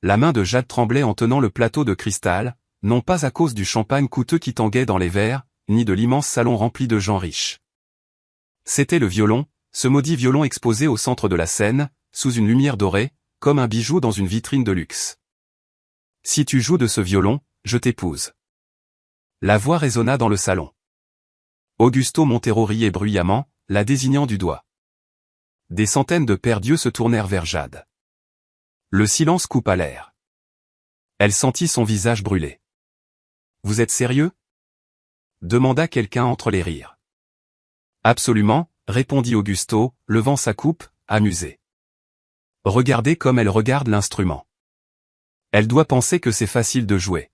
la main de Jade tremblait en tenant le plateau de cristal, non pas à cause du champagne coûteux qui tanguait dans les verres, ni de l'immense salon rempli de gens riches. C'était le violon, ce maudit violon exposé au centre de la scène, sous une lumière dorée, comme un bijou dans une vitrine de luxe. Si tu joues de ce violon, je t'épouse. La voix résonna dans le salon. Augusto Montero riait bruyamment, la désignant du doigt. Des centaines de paires d'yeux se tournèrent vers Jade. Le silence coupa l'air. Elle sentit son visage brûler. « Vous êtes sérieux ?» demanda quelqu'un entre les rires. « Absolument », répondit Augusto, levant sa coupe, amusé. « Regardez comme elle regarde l'instrument. Elle doit penser que c'est facile de jouer. »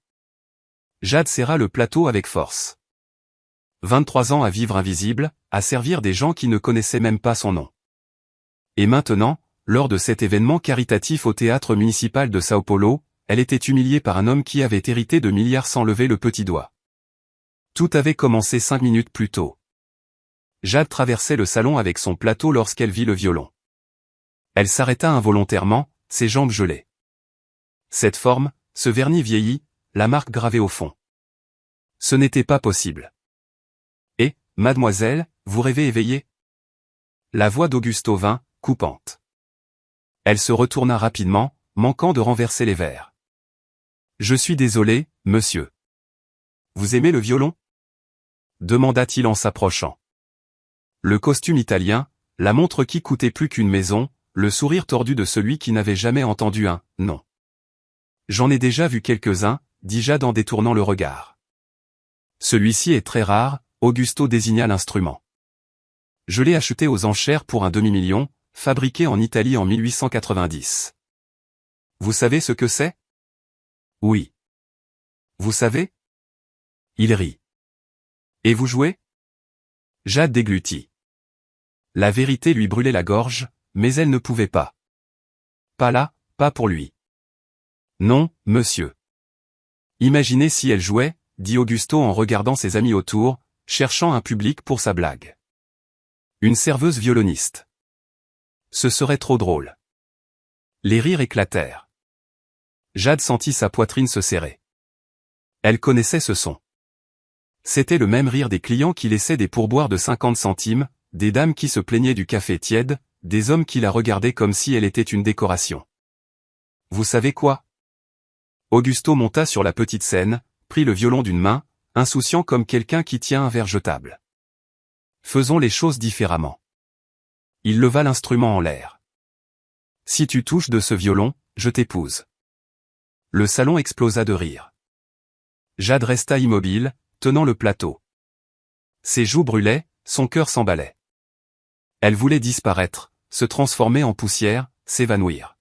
Jade serra le plateau avec force. 23 ans à vivre invisible, à servir des gens qui ne connaissaient même pas son nom. Et maintenant, lors de cet événement caritatif au théâtre municipal de Sao Paulo, elle était humiliée par un homme qui avait hérité de milliards sans lever le petit doigt. Tout avait commencé 5 minutes plus tôt. Jade traversait le salon avec son plateau lorsqu'elle vit le violon. Elle s'arrêta involontairement, ses jambes gelées. Cette forme, ce vernis vieilli, la marque gravée au fond. Ce n'était pas possible. Et, mademoiselle, vous rêvez éveillée ? La voix d'Augusto vint, coupante. Elle se retourna rapidement, manquant de renverser les verres. Je suis désolé, monsieur. Vous aimez le violon ? demanda-t-il en s'approchant. Le costume italien, la montre qui coûtait plus qu'une maison, le sourire tordu de celui qui n'avait jamais entendu un « non ». J'en ai déjà vu quelques-uns, dit Jade en détournant le regard. Celui-ci est très rare, Augusto désigna l'instrument. Je l'ai acheté aux enchères pour un demi-million, fabriqué en Italie en 1890. Vous savez ce que c'est ? Oui. Vous savez ? Il rit. Et vous jouez ? Jade déglutit. La vérité lui brûlait la gorge, mais elle ne pouvait pas. Pas là, pas pour lui. Non, monsieur. Imaginez si elle jouait, dit Augusto en regardant ses amis autour, cherchant un public pour sa blague. Une serveuse violoniste. Ce serait trop drôle. Les rires éclatèrent. Jade sentit sa poitrine se serrer. Elle connaissait ce son. C'était le même rire des clients qui laissaient des pourboires de 50 centimes, des dames qui se plaignaient du café tiède, des hommes qui la regardaient comme si elle était une décoration. Vous savez quoi ? Augusto monta sur la petite scène, prit le violon d'une main, insouciant comme quelqu'un qui tient un verre jetable. Faisons les choses différemment. Il leva l'instrument en l'air. Si tu touches de ce violon, je t'épouse. Le salon explosa de rire. Jade resta immobile, tenant le plateau. Ses joues brûlaient, son cœur s'emballait. Elle voulait disparaître, se transformer en poussière, s'évanouir.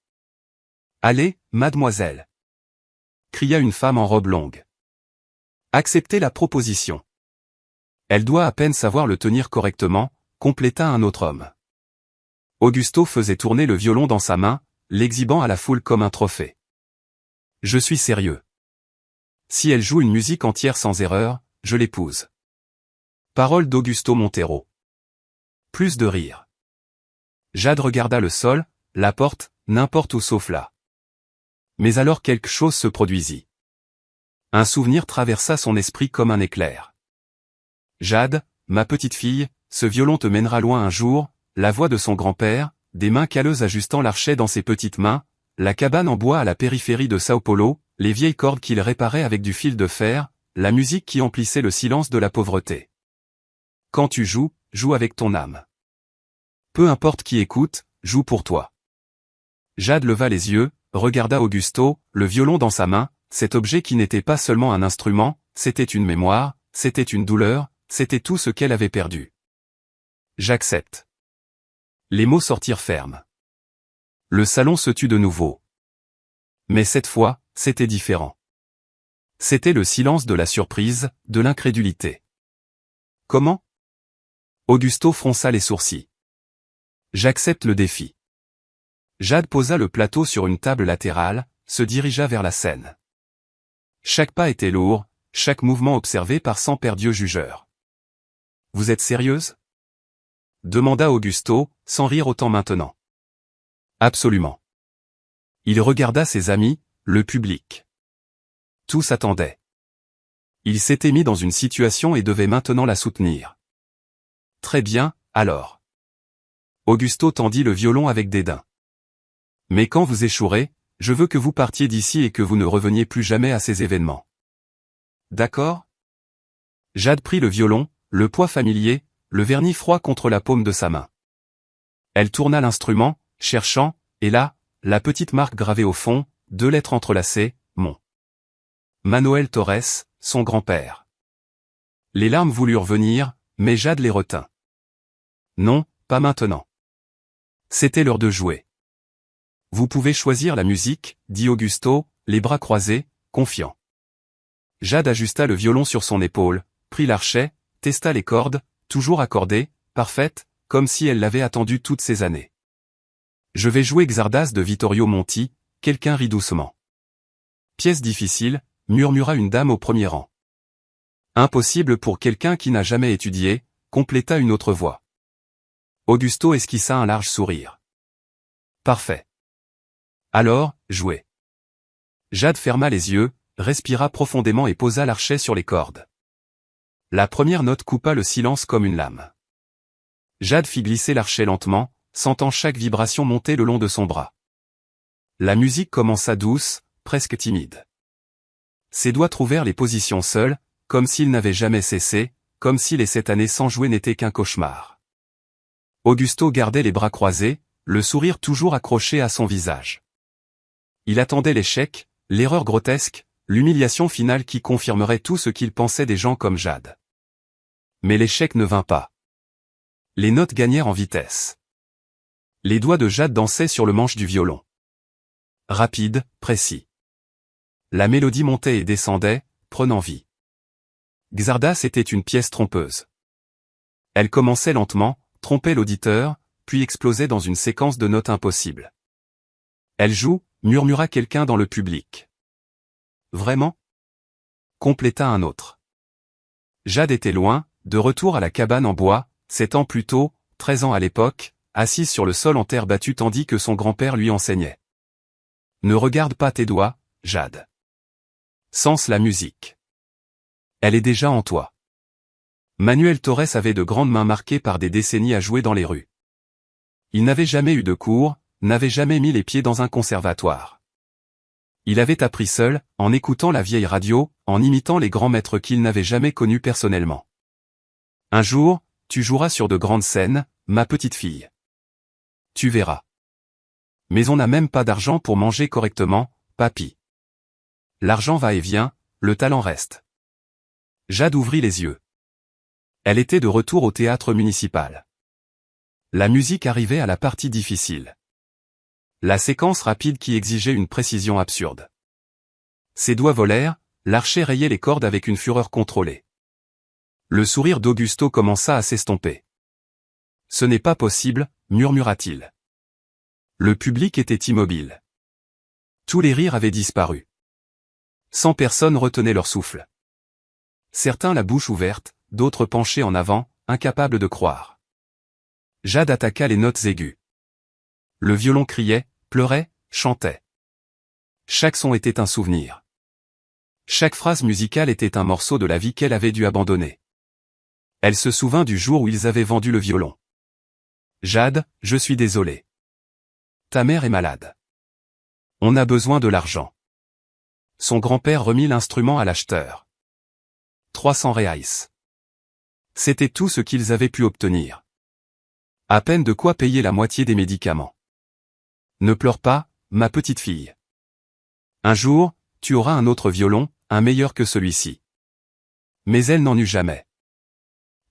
Allez, mademoiselle, cria une femme en robe longue. Acceptez la proposition. Elle doit à peine savoir le tenir correctement, compléta un autre homme. Augusto faisait tourner le violon dans sa main, l'exhibant à la foule comme un trophée. Je suis sérieux. Si elle joue une musique entière sans erreur, je l'épouse. Parole d'Augusto Montero. Plus de rire. Jade regarda le sol, la porte, n'importe où sauf là. Mais alors quelque chose se produisit. Un souvenir traversa son esprit comme un éclair. Jade, ma petite fille, ce violon te mènera loin un jour, la voix de son grand-père, des mains calleuses ajustant l'archet dans ses petites mains, la cabane en bois à la périphérie de Sao Paulo, les vieilles cordes qu'il réparait avec du fil de fer, la musique qui emplissait le silence de la pauvreté. Quand tu joues, joue avec ton âme. Peu importe qui écoute, joue pour toi. Jade leva les yeux, regarda Augusto, le violon dans sa main, cet objet qui n'était pas seulement un instrument, c'était une mémoire, c'était une douleur, c'était tout ce qu'elle avait perdu. J'accepte. Les mots sortirent fermes. Le salon se tut de nouveau. Mais cette fois, c'était différent. C'était le silence de la surprise, de l'incrédulité. Comment ? Augusto fronça les sourcils. J'accepte le défi. Jade posa le plateau sur une table latérale, se dirigea vers la scène. Chaque pas était lourd, chaque mouvement observé par 100 paires d'yeux jugeurs. Vous êtes sérieuse ? demanda Augusto, sans rire autant maintenant. Absolument. Il regarda ses amis, le public. Tous attendaient. Il s'était mis dans une situation et devait maintenant la soutenir. Très bien, alors. Augusto tendit le violon avec dédain. Mais quand vous échouerez, je veux que vous partiez d'ici et que vous ne reveniez plus jamais à ces événements. D'accord? Jade prit le violon, le poids familier, le vernis froid contre la paume de sa main. Elle tourna l'instrument, cherchant, et là, la petite marque gravée au fond, 2 lettres entrelacées, Mon. Manuel Torres, son grand-père. Les larmes voulurent venir, mais Jade les retint. Non, pas maintenant. C'était l'heure de jouer. Vous pouvez choisir la musique, dit Augusto, les bras croisés, confiant. Jade ajusta le violon sur son épaule, prit l'archet, testa les cordes, toujours accordées, parfaites, comme si elle l'avait attendu toutes ces années. Je vais jouer Xardas de Vittorio Monti, quelqu'un rit doucement. Pièce difficile, murmura une dame au premier rang. Impossible pour quelqu'un qui n'a jamais étudié, compléta une autre voix. Augusto esquissa un large sourire. Parfait. Alors, jouez. Jade ferma les yeux, respira profondément et posa l'archet sur les cordes. La première note coupa le silence comme une lame. Jade fit glisser l'archet lentement, sentant chaque vibration monter le long de son bras. La musique commença douce, presque timide. Ses doigts trouvèrent les positions seuls, comme s'ils n'avaient jamais cessé, comme si les 7 années sans jouer n'étaient qu'un cauchemar. Augusto gardait les bras croisés, le sourire toujours accroché à son visage. Il attendait l'échec, l'erreur grotesque, l'humiliation finale qui confirmerait tout ce qu'il pensait des gens comme Jade. Mais l'échec ne vint pas. Les notes gagnèrent en vitesse. Les doigts de Jade dansaient sur le manche du violon. Rapide, précis. La mélodie montait et descendait, prenant vie. Xardas était une pièce trompeuse. Elle commençait lentement, trompait l'auditeur, puis explosait dans une séquence de notes impossibles. Elle joue, murmura quelqu'un dans le public. Vraiment? Compléta un autre. Jade était loin, de retour à la cabane en bois, 7 ans plus tôt, 13 ans à l'époque, assise sur le sol en terre battue tandis que son grand-père lui enseignait. Ne regarde pas tes doigts, Jade. Sens la musique. Elle est déjà en toi. Manuel Torres avait de grandes mains marquées par des décennies à jouer dans les rues. Il n'avait jamais eu de cours, n'avait jamais mis les pieds dans un conservatoire. Il avait appris seul, en écoutant la vieille radio, en imitant les grands maîtres qu'il n'avait jamais connus personnellement. Un jour, tu joueras sur de grandes scènes, ma petite fille. Tu verras. Mais on n'a même pas d'argent pour manger correctement, papy. L'argent va et vient, le talent reste. Jade ouvrit les yeux. Elle était de retour au théâtre municipal. La musique arrivait à la partie difficile. La séquence rapide qui exigeait une précision absurde. Ses doigts volèrent, l'archet rayait les cordes avec une fureur contrôlée. Le sourire d'Augusto commença à s'estomper. Ce n'est pas possible, murmura-t-il. Le public était immobile. Tous les rires avaient disparu. 100 personnes retenaient leur souffle. Certains la bouche ouverte, d'autres penchés en avant, incapables de croire. Jade attaqua les notes aiguës. Le violon criait, pleurait, chantait. Chaque son était un souvenir. Chaque phrase musicale était un morceau de la vie qu'elle avait dû abandonner. Elle se souvint du jour où ils avaient vendu le violon. Jade, je suis désolé. Ta mère est malade. On a besoin de l'argent. Son grand-père remit l'instrument à l'acheteur. 300 reais. C'était tout ce qu'ils avaient pu obtenir. À peine de quoi payer la moitié des médicaments. Ne pleure pas, ma petite fille. Un jour, tu auras un autre violon, un meilleur que celui-ci. Mais elle n'en eut jamais.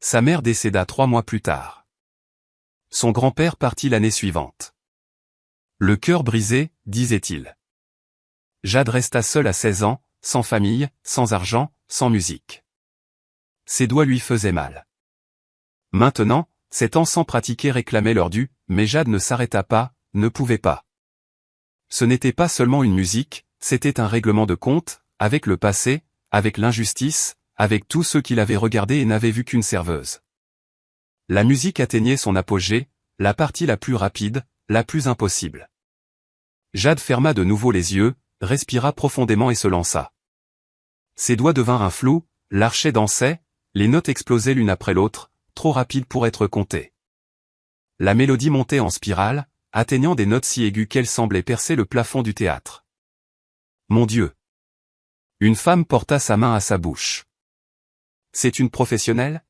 Sa mère décéda 3 mois plus tard. Son grand-père partit l'année suivante. Le cœur brisé, disait-il. Jade resta seule à 16 ans, sans famille, sans argent, sans musique. Ses doigts lui faisaient mal. Maintenant, 7 ans sans pratiquer réclamaient leur dû, mais Jade ne s'arrêta pas, ne pouvait pas. Ce n'était pas seulement une musique, c'était un règlement de compte, avec le passé, avec l'injustice, avec tous ceux qui l'avaient regardé et n'avaient vu qu'une serveuse. La musique atteignait son apogée, la partie la plus rapide, la plus impossible. Jade ferma de nouveau les yeux, respira profondément et se lança. Ses doigts devinrent un flou, l'archet dansait, les notes explosaient l'une après l'autre, trop rapides pour être comptées. La mélodie montait en spirale, atteignant des notes si aiguës qu'elles semblaient percer le plafond du théâtre. Mon Dieu! Une femme porta sa main à sa bouche. C'est une professionnelle?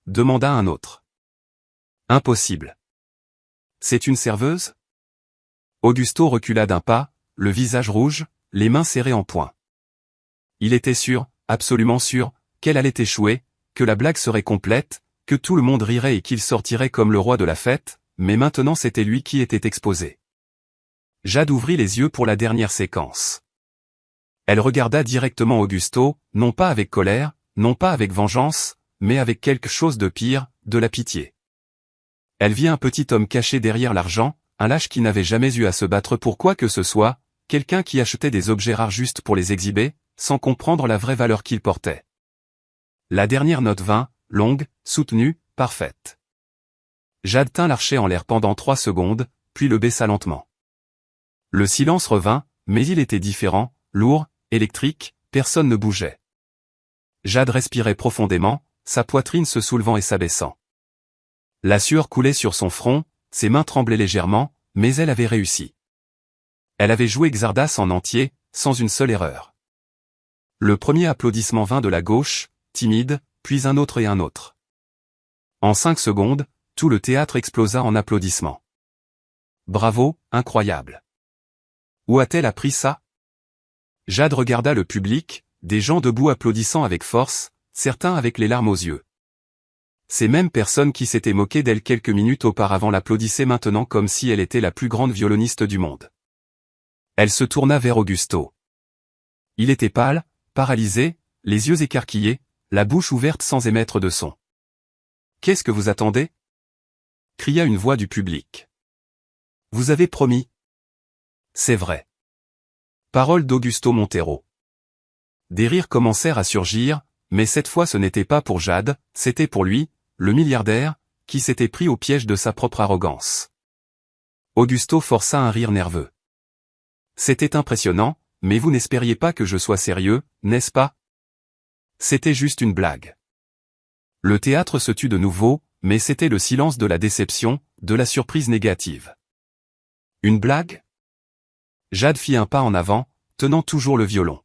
Demanda un autre. Impossible. C'est une serveuse? Augusto recula d'un pas, le visage rouge, les mains serrées en poing. Il était sûr, absolument sûr, qu'elle allait échouer, que la blague serait complète, que tout le monde rirait et qu'il sortirait comme le roi de la fête, mais maintenant c'était lui qui était exposé. Jade ouvrit les yeux pour la dernière séquence. Elle regarda directement Augusto, non pas avec colère, non pas avec vengeance, mais avec quelque chose de pire, de la pitié. Elle vit un petit homme caché derrière l'argent, un lâche qui n'avait jamais eu à se battre pour quoi que ce soit, quelqu'un qui achetait des objets rares juste pour les exhiber, sans comprendre la vraie valeur qu'ils portaient. La dernière note vint, longue, soutenue, parfaite. Jade tint l'archet en l'air pendant 3 secondes, puis le baissa lentement. Le silence revint, mais il était différent, lourd, électrique, personne ne bougeait. Jade respirait profondément, sa poitrine se soulevant et s'abaissant. La sueur coulait sur son front, ses mains tremblaient légèrement, mais elle avait réussi. Elle avait joué Xardas en entier, sans une seule erreur. Le premier applaudissement vint de la gauche, timide, puis un autre et un autre. En 5 secondes, tout le théâtre explosa en applaudissements. Bravo, incroyable. Où a-t-elle appris ça? Jade regarda le public, des gens debout applaudissant avec force, certains avec les larmes aux yeux. Ces mêmes personnes qui s'étaient moquées d'elle quelques minutes auparavant l'applaudissaient maintenant comme si elle était la plus grande violoniste du monde. Elle se tourna vers Augusto. Il était pâle, paralysé, les yeux écarquillés, la bouche ouverte sans émettre de son. « Qu'est-ce que vous attendez » cria une voix du public. « Vous avez promis. » « C'est vrai. » Parole d'Augusto Montero. Des rires commencèrent à surgir, mais cette fois ce n'était pas pour Jade, c'était pour lui, le milliardaire, qui s'était pris au piège de sa propre arrogance. Augusto força un rire nerveux. C'était impressionnant, mais vous n'espériez pas que je sois sérieux, n'est-ce pas? C'était juste une blague. Le théâtre se tut de nouveau, mais c'était le silence de la déception, de la surprise négative. Une blague? Jade fit un pas en avant, tenant toujours le violon.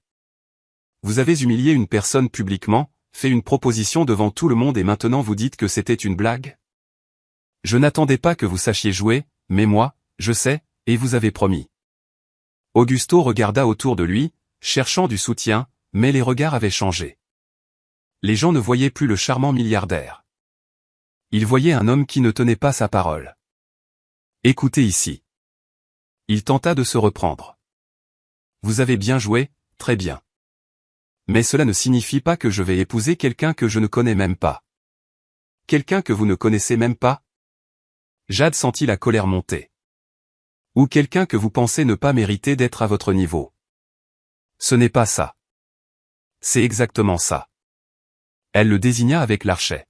Vous avez humilié une personne publiquement, fait une proposition devant tout le monde et maintenant vous dites que c'était une blague? Je n'attendais pas que vous sachiez jouer, mais moi, je sais, et vous avez promis. Augusto regarda autour de lui, cherchant du soutien, mais les regards avaient changé. Les gens ne voyaient plus le charmant milliardaire. Ils voyaient un homme qui ne tenait pas sa parole. Écoutez ici. Il tenta de se reprendre. Vous avez bien joué, très bien. Mais cela ne signifie pas que je vais épouser quelqu'un que je ne connais même pas. Quelqu'un que vous ne connaissez même pas? Jade sentit la colère monter. Ou quelqu'un que vous pensez ne pas mériter d'être à votre niveau. Ce n'est pas ça. C'est exactement ça. Elle le désigna avec l'archet.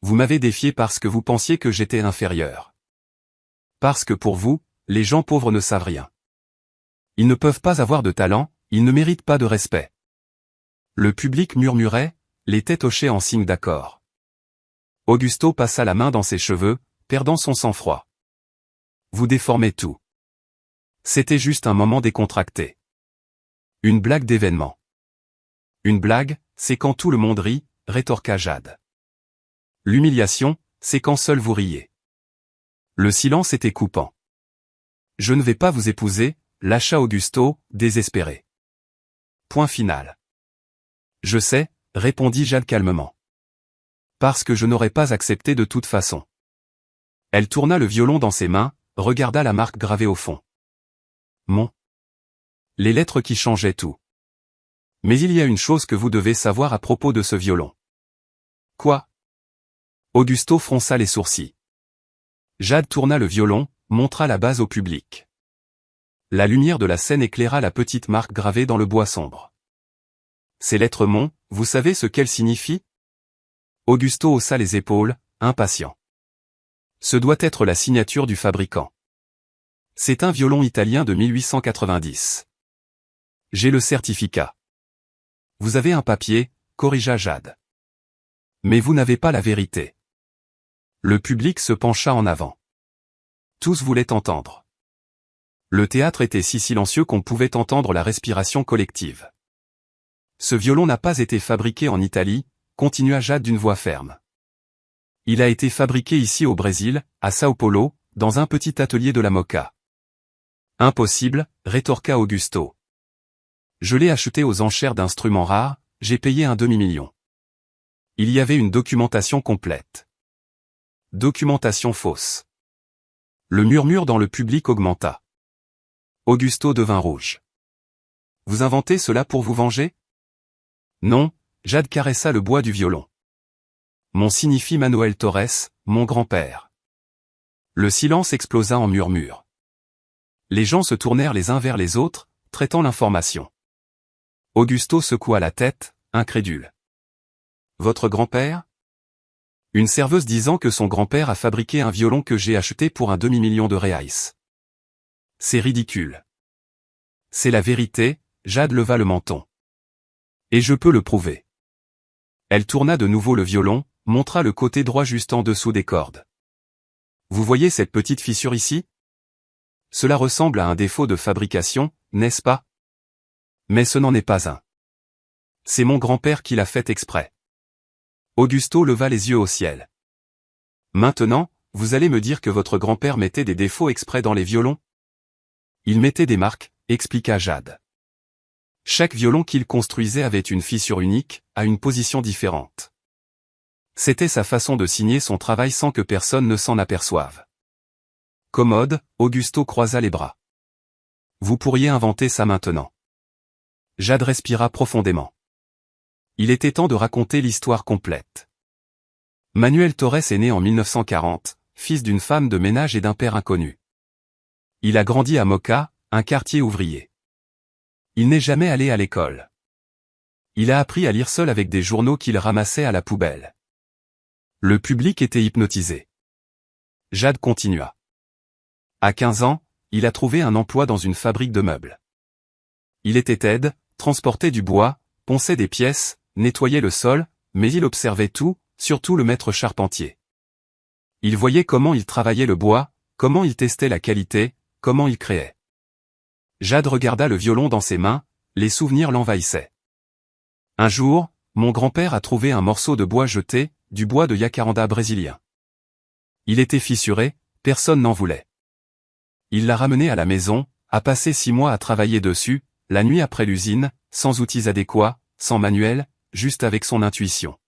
Vous m'avez défié parce que vous pensiez que j'étais inférieur. Parce que pour vous, les gens pauvres ne savent rien. Ils ne peuvent pas avoir de talent, ils ne méritent pas de respect. Le public murmurait, les têtes hochaient en signe d'accord. Augusto passa la main dans ses cheveux, perdant son sang-froid. Vous déformez tout. C'était juste un moment décontracté. Une blague d'événement. Une blague, c'est quand tout le monde rit, rétorqua Jade. L'humiliation, c'est quand seul vous riez. Le silence était coupant. Je ne vais pas vous épouser, lâcha Augusto, désespéré. Point final. Je sais, répondit Jade calmement. Parce que je n'aurais pas accepté de toute façon. Elle tourna le violon dans ses mains, regarda la marque gravée au fond. Mon. Les lettres qui changeaient tout. Mais il y a une chose que vous devez savoir à propos de ce violon. Quoi? Augusto fronça les sourcils. Jade tourna le violon, montra la base au public. La lumière de la scène éclaira la petite marque gravée dans le bois sombre. Ces lettres Mon, vous savez ce qu'elles signifient? Augusto haussa les épaules, impatient. Ce doit être la signature du fabricant. C'est un violon italien de 1890. J'ai le certificat. Vous avez un papier, corrigea Jade. Mais vous n'avez pas la vérité. Le public se pencha en avant. Tous voulaient entendre. Le théâtre était si silencieux qu'on pouvait entendre la respiration collective. Ce violon n'a pas été fabriqué en Italie, continua Jade d'une voix ferme. Il a été fabriqué ici au Brésil, à Sao Paulo, dans un petit atelier de la Moca. Impossible, rétorqua Augusto. Je l'ai acheté aux enchères d'instruments rares, j'ai payé un demi-million. Il y avait une documentation complète. Documentation fausse. Le murmure dans le public augmenta. Augusto devint rouge. Vous inventez cela pour vous venger? Non, Jade caressa le bois du violon. Mon signifie Manuel Torres, mon grand-père. Le silence explosa en murmures. Les gens se tournèrent les uns vers les autres, traitant l'information. Augusto secoua la tête, incrédule. Votre grand-père? Une serveuse disant que son grand-père a fabriqué un violon que j'ai acheté pour un demi-million de reais. C'est ridicule. C'est la vérité, Jade leva le menton. Et je peux le prouver. Elle tourna de nouveau le violon, montra le côté droit juste en dessous des cordes. Vous voyez cette petite fissure ici? Cela ressemble à un défaut de fabrication, n'est-ce pas? Mais ce n'en est pas un. C'est mon grand-père qui l'a fait exprès. Augusto leva les yeux au ciel. Maintenant, vous allez me dire que votre grand-père mettait des défauts exprès dans les violons? Il mettait des marques, expliqua Jade. Chaque violon qu'il construisait avait une fissure unique, à une position différente. C'était sa façon de signer son travail sans que personne ne s'en aperçoive. Commode, Augusto croisa les bras. Vous pourriez inventer ça maintenant. Jade respira profondément. Il était temps de raconter l'histoire complète. Manuel Torres est né en 1940, fils d'une femme de ménage et d'un père inconnu. Il a grandi à Moca, un quartier ouvrier. Il n'est jamais allé à l'école. Il a appris à lire seul avec des journaux qu'il ramassait à la poubelle. Le public était hypnotisé. Jade continua. À 15 ans, il a trouvé un emploi dans une fabrique de meubles. Il était aide, transportait du bois, ponçait des pièces, nettoyait le sol, mais il observait tout, surtout le maître charpentier. Il voyait comment il travaillait le bois, comment il testait la qualité, comment il créait. Jade regarda le violon dans ses mains, les souvenirs l'envahissaient. Un jour, mon grand-père a trouvé un morceau de bois jeté, du bois de jacaranda brésilien. Il était fissuré, personne n'en voulait. Il l'a ramené à la maison, a passé 6 mois à travailler dessus, la nuit après l'usine, sans outils adéquats, sans manuel, juste avec son intuition.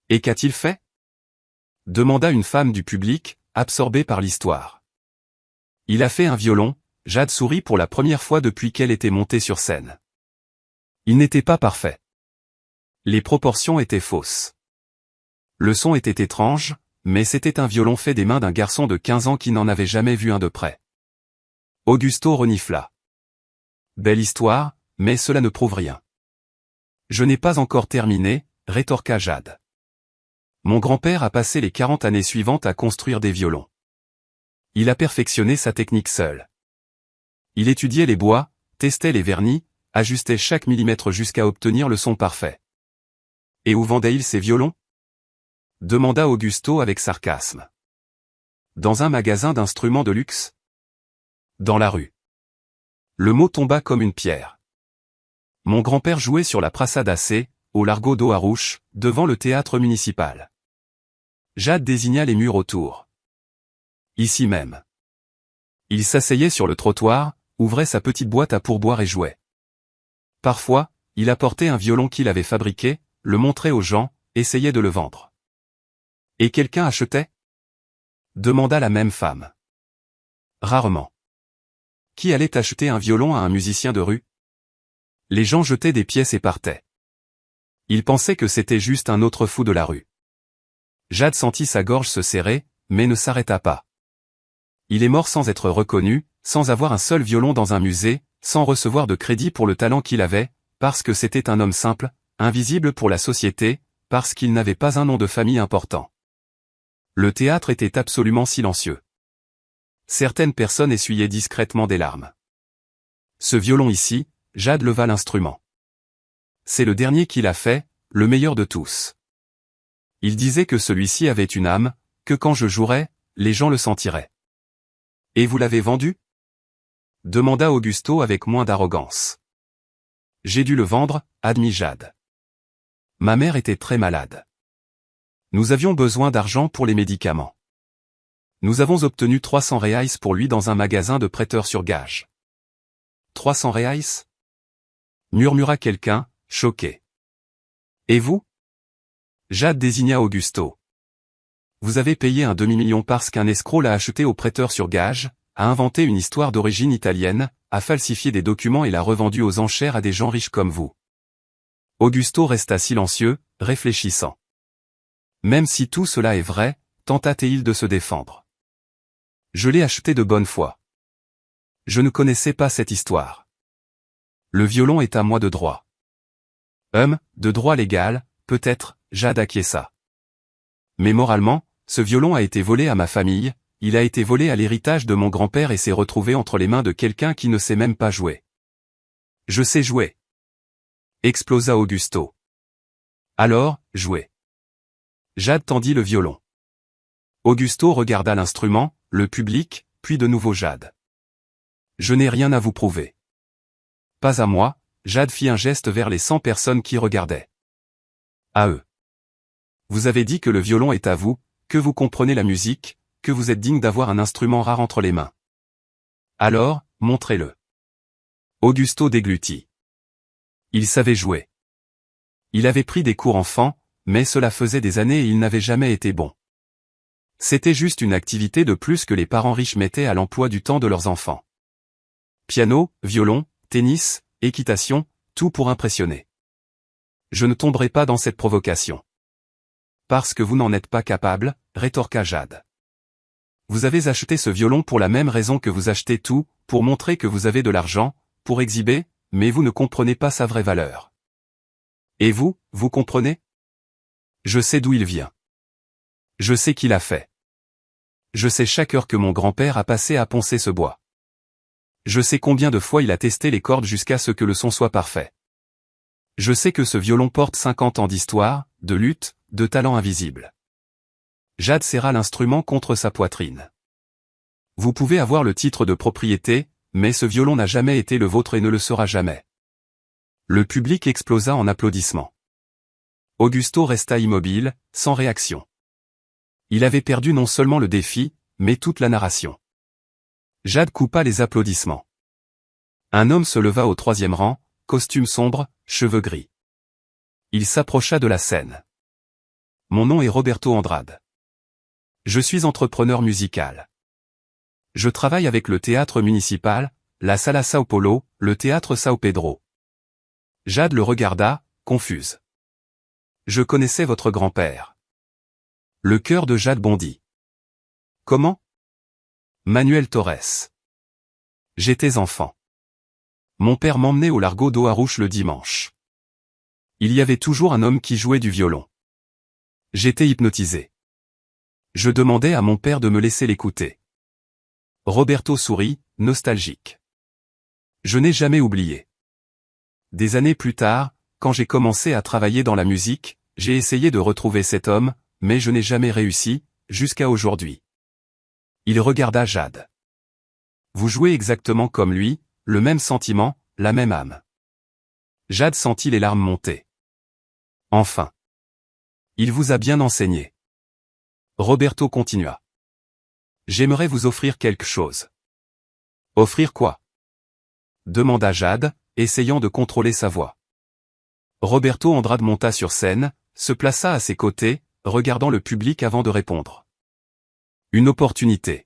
Et qu'a-t-il fait? Demanda une femme du public, absorbée par l'histoire. Il a fait un violon, Jade sourit pour la première fois depuis qu'elle était montée sur scène. Il n'était pas parfait. Les proportions étaient fausses. Le son était étrange, mais c'était un violon fait des mains d'un garçon de 15 ans qui n'en avait jamais vu un de près. Augusto renifla. Belle histoire, mais cela ne prouve rien. Je n'ai pas encore terminé, rétorqua Jade. Mon grand-père a passé les 40 années suivantes à construire des violons. Il a perfectionné sa technique seul. Il étudiait les bois, testait les vernis, ajustait chaque millimètre jusqu'à obtenir le son parfait. Et où vendait-il ses violons? Demanda Augusto avec sarcasme. Dans un magasin d'instruments de luxe? Dans la rue. Le mot tomba comme une pierre. Mon grand-père jouait sur la Praça C, au Largo do Arruch, devant le théâtre municipal. Jade désigna les murs autour. Ici même. Il s'asseyait sur le trottoir, ouvrait sa petite boîte à pourboire et jouait. Parfois, il apportait un violon qu'il avait fabriqué, le montrait aux gens, essayait de le vendre. Et quelqu'un achetait? Demanda la même femme. Rarement. Qui allait acheter un violon à un musicien de rue? Les gens jetaient des pièces et partaient. Ils pensaient que c'était juste un autre fou de la rue. Jade sentit sa gorge se serrer, mais ne s'arrêta pas. Il est mort sans être reconnu, sans avoir un seul violon dans un musée, sans recevoir de crédit pour le talent qu'il avait, parce que c'était un homme simple, invisible pour la société, parce qu'il n'avait pas un nom de famille important. Le théâtre était absolument silencieux. Certaines personnes essuyaient discrètement des larmes. Ce violon ici, Jade leva l'instrument. C'est le dernier qu'il a fait, le meilleur de tous. Il disait que celui-ci avait une âme, que quand je jouerais, les gens le sentiraient. Et vous l'avez vendu? Demanda Augusto avec moins d'arrogance. J'ai dû le vendre, admit Jade. Ma mère était très malade. Nous avions besoin d'argent pour les médicaments. Nous avons obtenu 300 reais pour lui dans un magasin de prêteurs sur gage. 300 reais? Murmura quelqu'un, choqué. Et vous? Jade désigna Augusto. Vous avez payé un demi-million parce qu'un escroc l'a acheté au prêteur sur gage, a inventé une histoire d'origine italienne, a falsifié des documents et l'a revendu aux enchères à des gens riches comme vous. Augusto resta silencieux, réfléchissant. Même si tout cela est vrai, tenta-t-il de se défendre. Je l'ai acheté de bonne foi. Je ne connaissais pas cette histoire. Le violon est à moi de droit. De droit légal, peut-être, Jade acquiesça. Mais moralement, ce violon a été volé à ma famille, il a été volé à l'héritage de mon grand-père et s'est retrouvé entre les mains de quelqu'un qui ne sait même pas jouer. Je sais jouer. Explosa Augusto. Alors, jouez. Jade tendit le violon. Augusto regarda l'instrument, le public, puis de nouveau Jade. Je n'ai rien à vous prouver. Pas à moi, Jade fit un geste vers les 100 personnes qui regardaient. À eux. Vous avez dit que le violon est à vous, que vous comprenez la musique, que vous êtes digne d'avoir un instrument rare entre les mains. Alors, montrez-le. Augusto déglutit. Il savait jouer. Il avait pris des cours enfant, mais cela faisait des années et il n'avait jamais été bon. C'était juste une activité de plus que les parents riches mettaient à l'emploi du temps de leurs enfants. Piano, violon, tennis, équitation, tout pour impressionner. Je ne tomberai pas dans cette provocation. Parce que vous n'en êtes pas capable, rétorqua Jade. Vous avez acheté ce violon pour la même raison que vous achetez tout, pour montrer que vous avez de l'argent, pour exhiber, mais vous ne comprenez pas sa vraie valeur. Et vous, vous comprenez? Je sais d'où il vient. Je sais qui l'a fait. Je sais chaque heure que mon grand-père a passé à poncer ce bois. Je sais combien de fois il a testé les cordes jusqu'à ce que le son soit parfait. Je sais que ce violon porte 50 ans d'histoire, de lutte, de talent invisible. Jade serra l'instrument contre sa poitrine. Vous pouvez avoir le titre de propriété, mais ce violon n'a jamais été le vôtre et ne le sera jamais. Le public explosa en applaudissements. Augusto resta immobile, sans réaction. Il avait perdu non seulement le défi, mais toute la narration. Jade coupa les applaudissements. Un homme se leva au 3e rang, costume sombre, cheveux gris. Il s'approcha de la scène. Mon nom est Roberto Andrade. Je suis entrepreneur musical. Je travaille avec le théâtre municipal, la Sala Sao Paulo, le théâtre Sao Pedro. Jade le regarda, confuse. Je connaissais votre grand-père. Le cœur de Jade bondit. Comment? Manuel Torres. J'étais enfant. Mon père m'emmenait au largo d'Oarouche le dimanche. Il y avait toujours un homme qui jouait du violon. J'étais hypnotisé. Je demandais à mon père de me laisser l'écouter. Roberto sourit, nostalgique. Je n'ai jamais oublié. Des années plus tard, quand j'ai commencé à travailler dans la musique, j'ai essayé de retrouver cet homme, mais je n'ai jamais réussi, jusqu'à aujourd'hui. Il regarda Jade. Vous jouez exactement comme lui, le même sentiment, la même âme. Jade sentit les larmes monter. Enfin. Il vous a bien enseigné. Roberto continua. J'aimerais vous offrir quelque chose. Offrir quoi? Demanda Jade, essayant de contrôler sa voix. Roberto Andrade monta sur scène, se plaça à ses côtés, regardant le public avant de répondre. Une opportunité.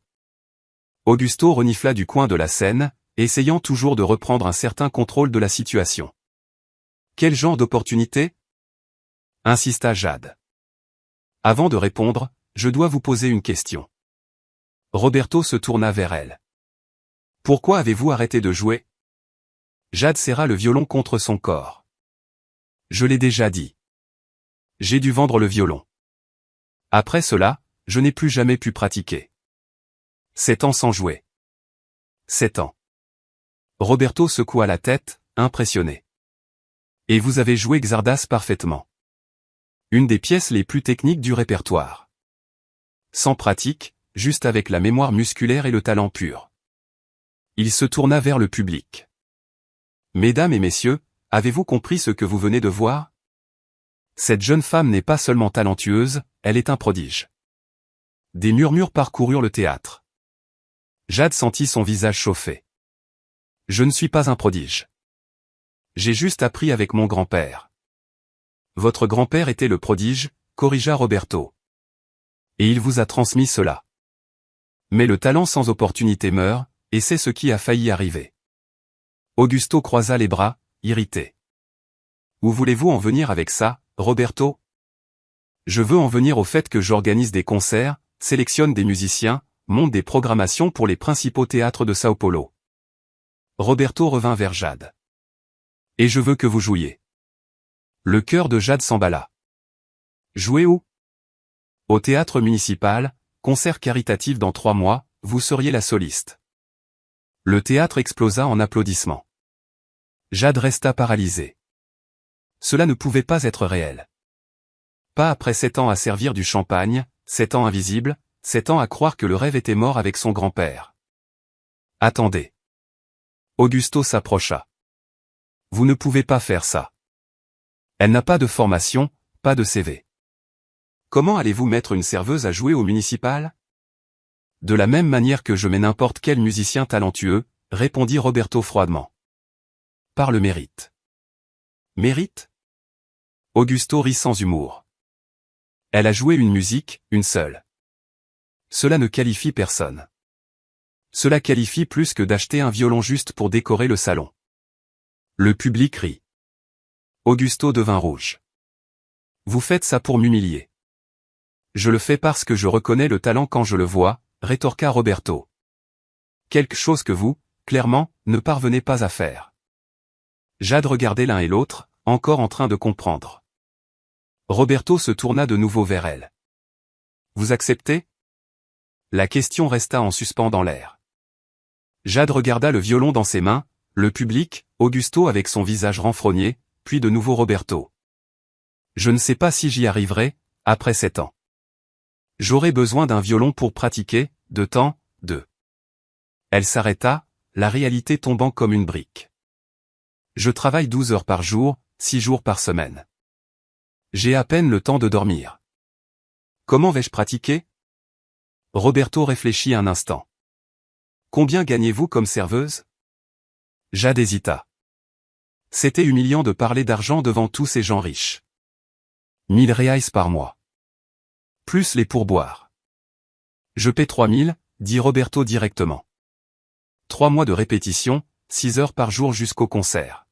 Augusto renifla du coin de la scène, essayant toujours de reprendre un certain contrôle de la situation. Quel genre d'opportunité? Insista Jade. Avant de répondre, je dois vous poser une question. Roberto se tourna vers elle. Pourquoi avez-vous arrêté de jouer? Jade serra le violon contre son corps. Je l'ai déjà dit. J'ai dû vendre le violon. Après cela, je n'ai plus jamais pu pratiquer. 7 ans sans jouer. 7 ans. Roberto secoua la tête, impressionné. Et vous avez joué Xardas parfaitement. Une des pièces les plus techniques du répertoire. Sans pratique, juste avec la mémoire musculaire et le talent pur. Il se tourna vers le public. Mesdames et messieurs, avez-vous compris ce que vous venez de voir? Cette jeune femme n'est pas seulement talentueuse, elle est un prodige. Des murmures parcoururent le théâtre. Jade sentit son visage chauffer. Je ne suis pas un prodige. J'ai juste appris avec mon grand-père. Votre grand-père était le prodige, corrigea Roberto. Et il vous a transmis cela. Mais le talent sans opportunité meurt, et c'est ce qui a failli arriver. Augusto croisa les bras, irrité. Où voulez-vous en venir avec ça, Roberto? Je veux en venir au fait que j'organise des concerts, sélectionne des musiciens, monte des programmations pour les principaux théâtres de Sao Paulo. Roberto revint vers Jade. Et je veux que vous jouiez. Le cœur de Jade s'emballa. Jouer où? Au théâtre municipal, concert caritatif dans 3 mois, vous seriez la soliste. Le théâtre explosa en applaudissements. Jade resta paralysée. Cela ne pouvait pas être réel. Pas après 7 ans à servir du champagne, 7 ans invisibles, 7 ans à croire que le rêve était mort avec son grand-père. Attendez. Augusto s'approcha. Vous ne pouvez pas faire ça. Elle n'a pas de formation, pas de CV. Comment allez-vous mettre une serveuse à jouer au municipal? De la même manière que je mets n'importe quel musicien talentueux, répondit Roberto froidement. Par le mérite. Mérite? Augusto rit sans humour. Elle a joué une musique, une seule. Cela ne qualifie personne. Cela qualifie plus que d'acheter un violon juste pour décorer le salon. Le public rit. Augusto devint rouge. Vous faites ça pour m'humilier. Je le fais parce que je reconnais le talent quand je le vois, rétorqua Roberto. Quelque chose que vous, clairement, ne parvenez pas à faire. Jade regardait l'un et l'autre, encore en train de comprendre. Roberto se tourna de nouveau vers elle. Vous acceptez? La question resta en suspens dans l'air. Jade regarda le violon dans ses mains, le public, Augusto avec son visage renfrogné, puis de nouveau Roberto. Je ne sais pas si j'y arriverai, après 7 ans. J'aurai besoin d'un violon pour pratiquer, de temps, de... Elle s'arrêta, la réalité tombant comme une brique. Je travaille 12 heures par jour, 6 jours par semaine. J'ai à peine le temps de dormir. Comment vais-je pratiquer? Roberto réfléchit un instant. Combien gagnez-vous comme serveuse? Jade hésita. C'était humiliant de parler d'argent devant tous ces gens riches. 1000 reais par mois. Plus les pourboires. Je paie 3000, dit Roberto directement. 3 mois de répétition, 6 heures par jour jusqu'au concert.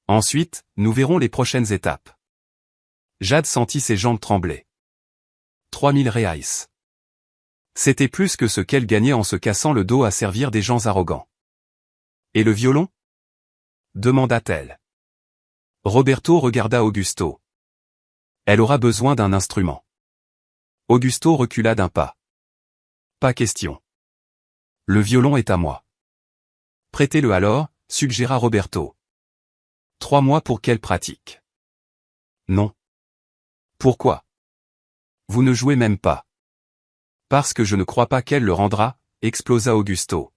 Ensuite, nous verrons les prochaines étapes. Jade sentit ses jambes trembler. 3000 reais. C'était plus que ce qu'elle gagnait en se cassant le dos à servir des gens arrogants. Et le violon? Demanda-t-elle. Roberto regarda Augusto. Elle aura besoin d'un instrument. Augusto recula d'un pas. Pas question. Le violon est à moi. Prêtez-le alors, suggéra Roberto. 3 mois pour qu'elle pratique. Non. Pourquoi? Vous ne jouez même pas. Parce que je ne crois pas qu'elle le rendra, explosa Augusto.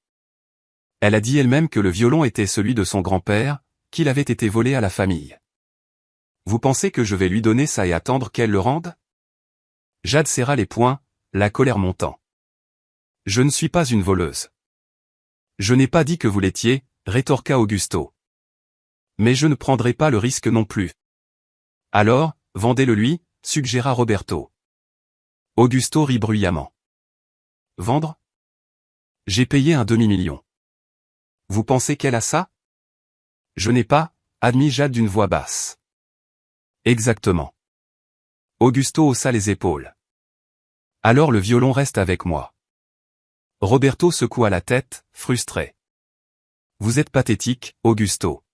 Elle a dit elle-même que le violon était celui de son grand-père, qu'il avait été volé à la famille. Vous pensez que je vais lui donner ça et attendre qu'elle le rende? Jade serra les poings, la colère montant. Je ne suis pas une voleuse. Je n'ai pas dit que vous l'étiez, rétorqua Augusto. Mais je ne prendrai pas le risque non plus. Alors, vendez-le lui, suggéra Roberto. Augusto rit bruyamment. Vendre? J'ai payé un demi-million. Vous pensez qu'elle a ça? Je n'ai pas, admit Jade d'une voix basse. Exactement. Augusto haussa les épaules. Alors le violon reste avec moi. Roberto secoua la tête, frustré. Vous êtes pathétique, Augusto.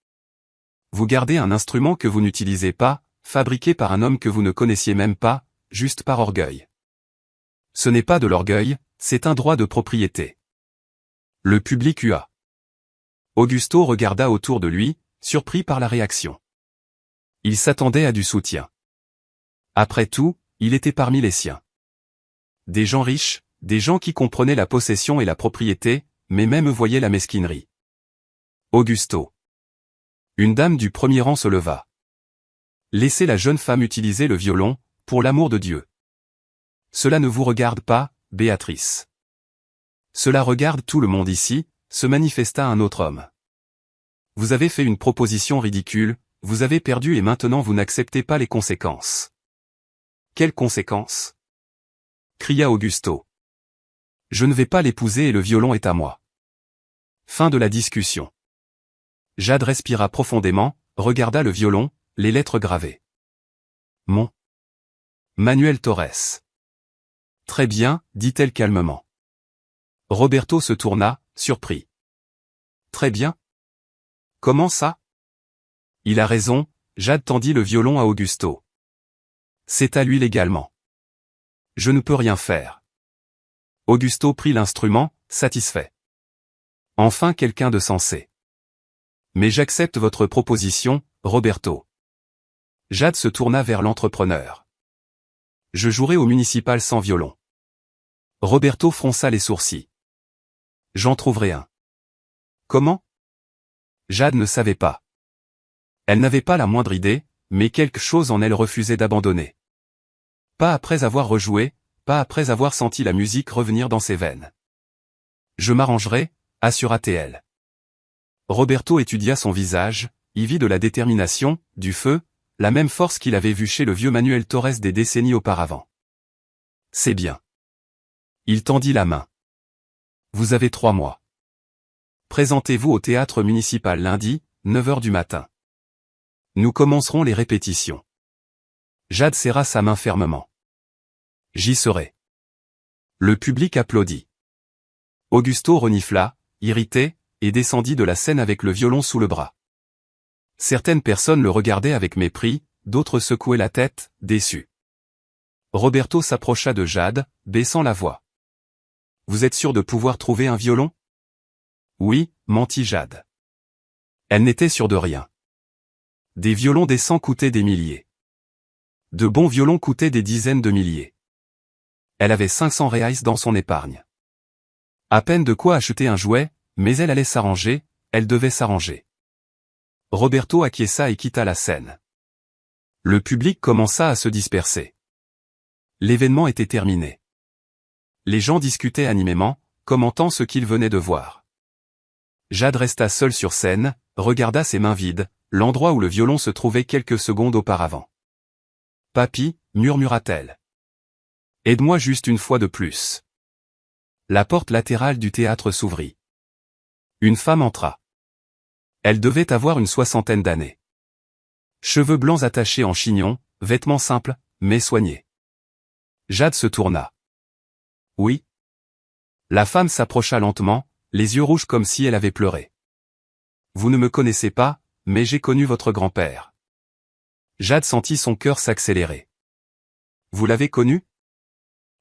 Vous gardez un instrument que vous n'utilisez pas, fabriqué par un homme que vous ne connaissiez même pas, juste par orgueil. Ce n'est pas de l'orgueil, c'est un droit de propriété. Le public hua. Augusto regarda autour de lui, surpris par la réaction. Il s'attendait à du soutien. Après tout, il était parmi les siens. Des gens riches, des gens qui comprenaient la possession et la propriété, mais même voyaient la mesquinerie. Augusto. Une dame du premier rang se leva. Laissez la jeune femme utiliser le violon, pour l'amour de Dieu. Cela ne vous regarde pas, Béatrice. Cela regarde tout le monde ici, se manifesta un autre homme. Vous avez fait une proposition ridicule, vous avez perdu et maintenant vous n'acceptez pas les conséquences. Quelles conséquences? Cria Augusto. Je ne vais pas l'épouser et le violon est à moi. Fin de la discussion. Jade respira profondément, regarda le violon, les lettres gravées. Mon Manuel Torres. Très bien, dit-elle calmement. Roberto se tourna, surpris. Très bien. Comment ça? Il a raison, Jade tendit le violon à Augusto. C'est à lui légalement. Je ne peux rien faire. Augusto prit l'instrument, satisfait. Enfin quelqu'un de sensé. Mais j'accepte votre proposition, Roberto. Jade se tourna vers l'entrepreneur. Je jouerai au municipal sans violon. Roberto fronça les sourcils. J'en trouverai un. Comment? Jade ne savait pas. Elle n'avait pas la moindre idée, mais quelque chose en elle refusait d'abandonner. Pas après avoir rejoué, pas après avoir senti la musique revenir dans ses veines. Je m'arrangerai, assura-t-elle. Roberto étudia son visage, y vit de la détermination, du feu, la même force qu'il avait vue chez le vieux Manuel Torres des décennies auparavant. C'est bien. Il tendit la main. Vous avez 3 mois. Présentez-vous au théâtre municipal lundi, 9 h du matin. Nous commencerons les répétitions. Jade serra sa main fermement. J'y serai. Le public applaudit. Augusto renifla, irrité, et descendit de la scène avec le violon sous le bras. Certaines personnes le regardaient avec mépris, d'autres secouaient la tête, déçus. Roberto s'approcha de Jade, baissant la voix. Vous êtes sûr de pouvoir trouver un violon? Oui, mentit Jade. Elle n'était sûre de rien. Des violons décents coûtaient des milliers. De bons violons coûtaient des dizaines de milliers. Elle avait 500 reais dans son épargne. À peine de quoi acheter un jouet, mais elle allait s'arranger, elle devait s'arranger. Roberto acquiesça et quitta la scène. Le public commença à se disperser. L'événement était terminé. Les gens discutaient animément, commentant ce qu'ils venaient de voir. Jade resta seule sur scène, regarda ses mains vides, l'endroit où le violon se trouvait quelques secondes auparavant. « Papy » murmura-t-elle. « Aide-moi juste une fois de plus. » La porte latérale du théâtre s'ouvrit. Une femme entra. Elle devait avoir une 60aine d'années. Cheveux blancs attachés en chignon, vêtements simples, mais soignés. Jade se tourna. « Oui. » La femme s'approcha lentement, les yeux rouges comme si elle avait pleuré. « Vous ne me connaissez pas, mais j'ai connu votre grand-père. » Jade sentit son cœur s'accélérer. « Vous l'avez connu? »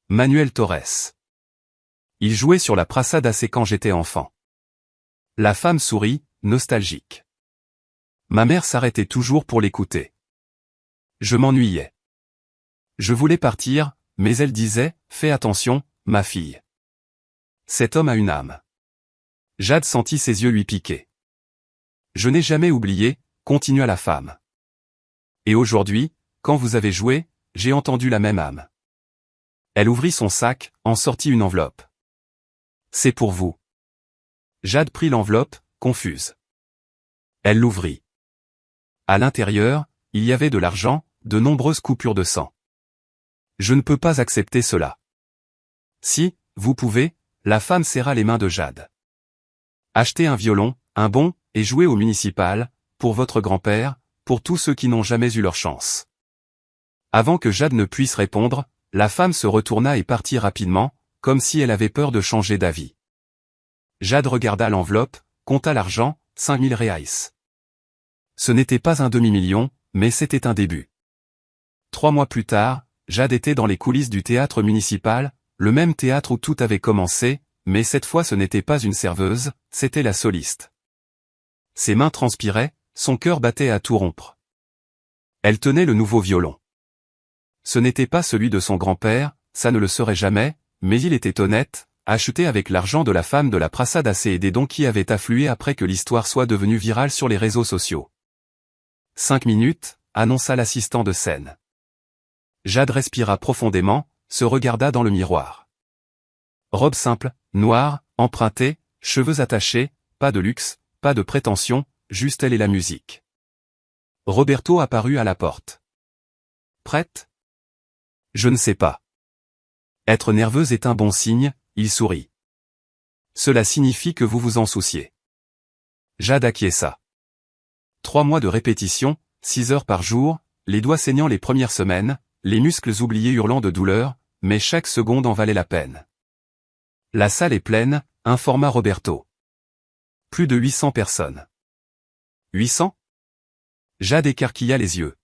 Manuel Torres. Il jouait sur la Praçada quand j'étais enfant. La femme sourit, nostalgique. Ma mère s'arrêtait toujours pour l'écouter. Je m'ennuyais. Je voulais partir, mais elle disait, fais attention, ma fille. Cet homme a une âme. Jade sentit ses yeux lui piquer. Je n'ai jamais oublié, continua la femme. Et aujourd'hui, quand vous avez joué, j'ai entendu la même âme. Elle ouvrit son sac, en sortit une enveloppe. C'est pour vous. Jade prit l'enveloppe, confuse. Elle l'ouvrit. À l'intérieur, il y avait de l'argent, de nombreuses coupures de sang. Je ne peux pas accepter cela. Si, vous pouvez, la femme serra les mains de Jade. Achetez un violon, un bon, et jouez au municipal, pour votre grand-père, pour tous ceux qui n'ont jamais eu leur chance. Avant que Jade ne puisse répondre, la femme se retourna et partit rapidement, comme si elle avait peur de changer d'avis. Jade regarda l'enveloppe, compta l'argent, 5000 reais. Ce n'était pas un demi-million, mais c'était un début. 3 mois plus tard, Jade était dans les coulisses du théâtre municipal, le même théâtre où tout avait commencé, mais cette fois ce n'était pas une serveuse, c'était la soliste. Ses mains transpiraient, son cœur battait à tout rompre. Elle tenait le nouveau violon. Ce n'était pas celui de son grand-père, ça ne le serait jamais, mais il était honnête, acheté avec l'argent de la femme de la Prasadacé et des dons qui avaient afflué après que l'histoire soit devenue virale sur les réseaux sociaux. 5 minutes, annonça l'assistant de scène. Jade respira profondément, se regarda dans le miroir. Robe simple, noire, empruntée, cheveux attachés, pas de luxe, pas de prétention, juste elle et la musique. Roberto apparut à la porte. Prête? Je ne sais pas. Être nerveuse est un bon signe, il sourit. Cela signifie que vous vous en souciez. Jade acquiesça. 3 mois de répétition, 6 heures par jour, les doigts saignant les premières semaines, les muscles oubliés hurlant de douleur, mais chaque seconde en valait la peine. La salle est pleine, informa Roberto. Plus de 800 personnes. 800? Jade écarquilla les yeux.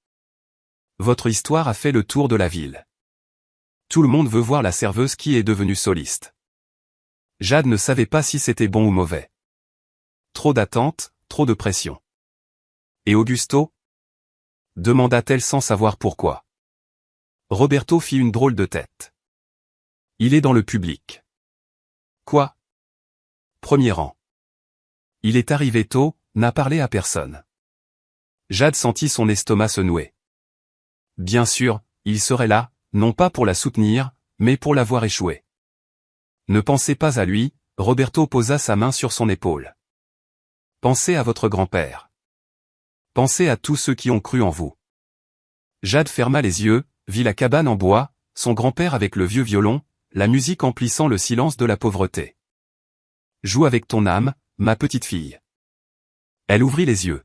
Votre histoire a fait le tour de la ville. Tout le monde veut voir la serveuse qui est devenue soliste. Jade ne savait pas si c'était bon ou mauvais. Trop d'attente, trop de pression. Et Augusto? Demanda-t-elle sans savoir pourquoi. Roberto fit une drôle de tête. Il est dans le public. Quoi? Premier rang. Il est arrivé tôt, n'a parlé à personne. Jade sentit son estomac se nouer. Bien sûr, il serait là, non pas pour la soutenir, mais pour la voir échouer. Ne pensez pas à lui, Roberto posa sa main sur son épaule. Pensez à votre grand-père. Pensez à tous ceux qui ont cru en vous. Jade ferma les yeux, vit la cabane en bois, son grand-père avec le vieux violon, la musique emplissant le silence de la pauvreté. Joue avec ton âme, ma petite fille. Elle ouvrit les yeux.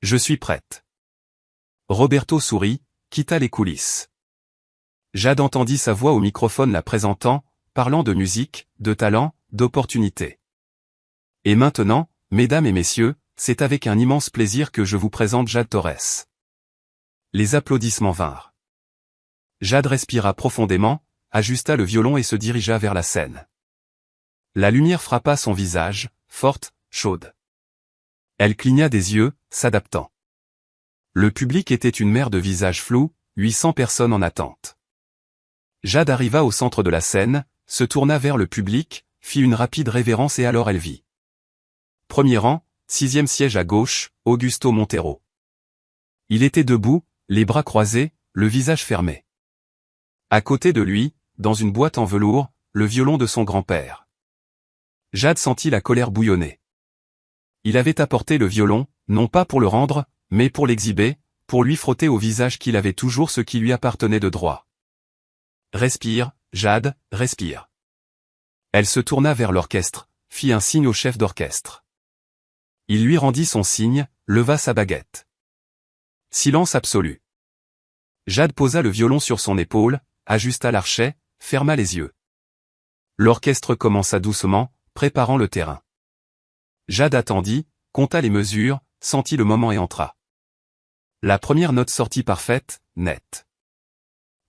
Je suis prête. Roberto sourit, quitta les coulisses. Jade entendit sa voix au microphone la présentant, parlant de musique, de talent, d'opportunité. Et maintenant, mesdames et messieurs, c'est avec un immense plaisir que je vous présente Jade Torres. Les applaudissements vinrent. Jade respira profondément, ajusta le violon et se dirigea vers la scène. La lumière frappa son visage, forte, chaude. Elle cligna des yeux, s'adaptant. Le public était une mer de visages flous, 800 personnes en attente. Jade arriva au centre de la scène, se tourna vers le public, fit une rapide révérence et alors elle vit. Premier rang, 6e siège à gauche, Augusto Montero. Il était debout, les bras croisés, le visage fermé. À côté de lui, dans une boîte en velours, le violon de son grand-père. Jade sentit la colère bouillonner. Il avait apporté le violon, non pas pour le rendre, mais pour l'exhiber, pour lui frotter au visage qu'il avait toujours ce qui lui appartenait de droit. Respire, Jade, respire. Elle se tourna vers l'orchestre, fit un signe au chef d'orchestre. Il lui rendit son signe, leva sa baguette. Silence absolu. Jade posa le violon sur son épaule, ajusta l'archet, ferma les yeux. L'orchestre commença doucement, préparant le terrain. Jade attendit, compta les mesures, sentit le moment et entra. La première note sortit parfaite, nette.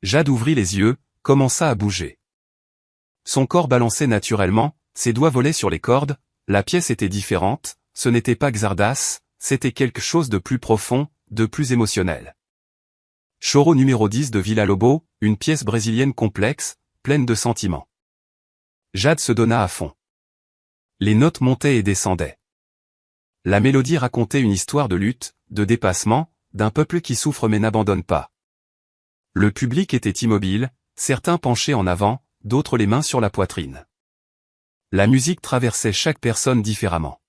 Jade ouvrit les yeux, commença à bouger. Son corps balançait naturellement, ses doigts volaient sur les cordes, la pièce était différente, ce n'était pas Xardas, c'était quelque chose de plus profond, de plus émotionnel. Choro numéro 10 de Villa-Lobos, une pièce brésilienne complexe, pleine de sentiments. Jade se donna à fond. Les notes montaient et descendaient. La mélodie racontait une histoire de lutte, de dépassement, d'un peuple qui souffre mais n'abandonne pas. Le public était immobile, certains penchés en avant, d'autres les mains sur la poitrine. La musique traversait chaque personne différemment.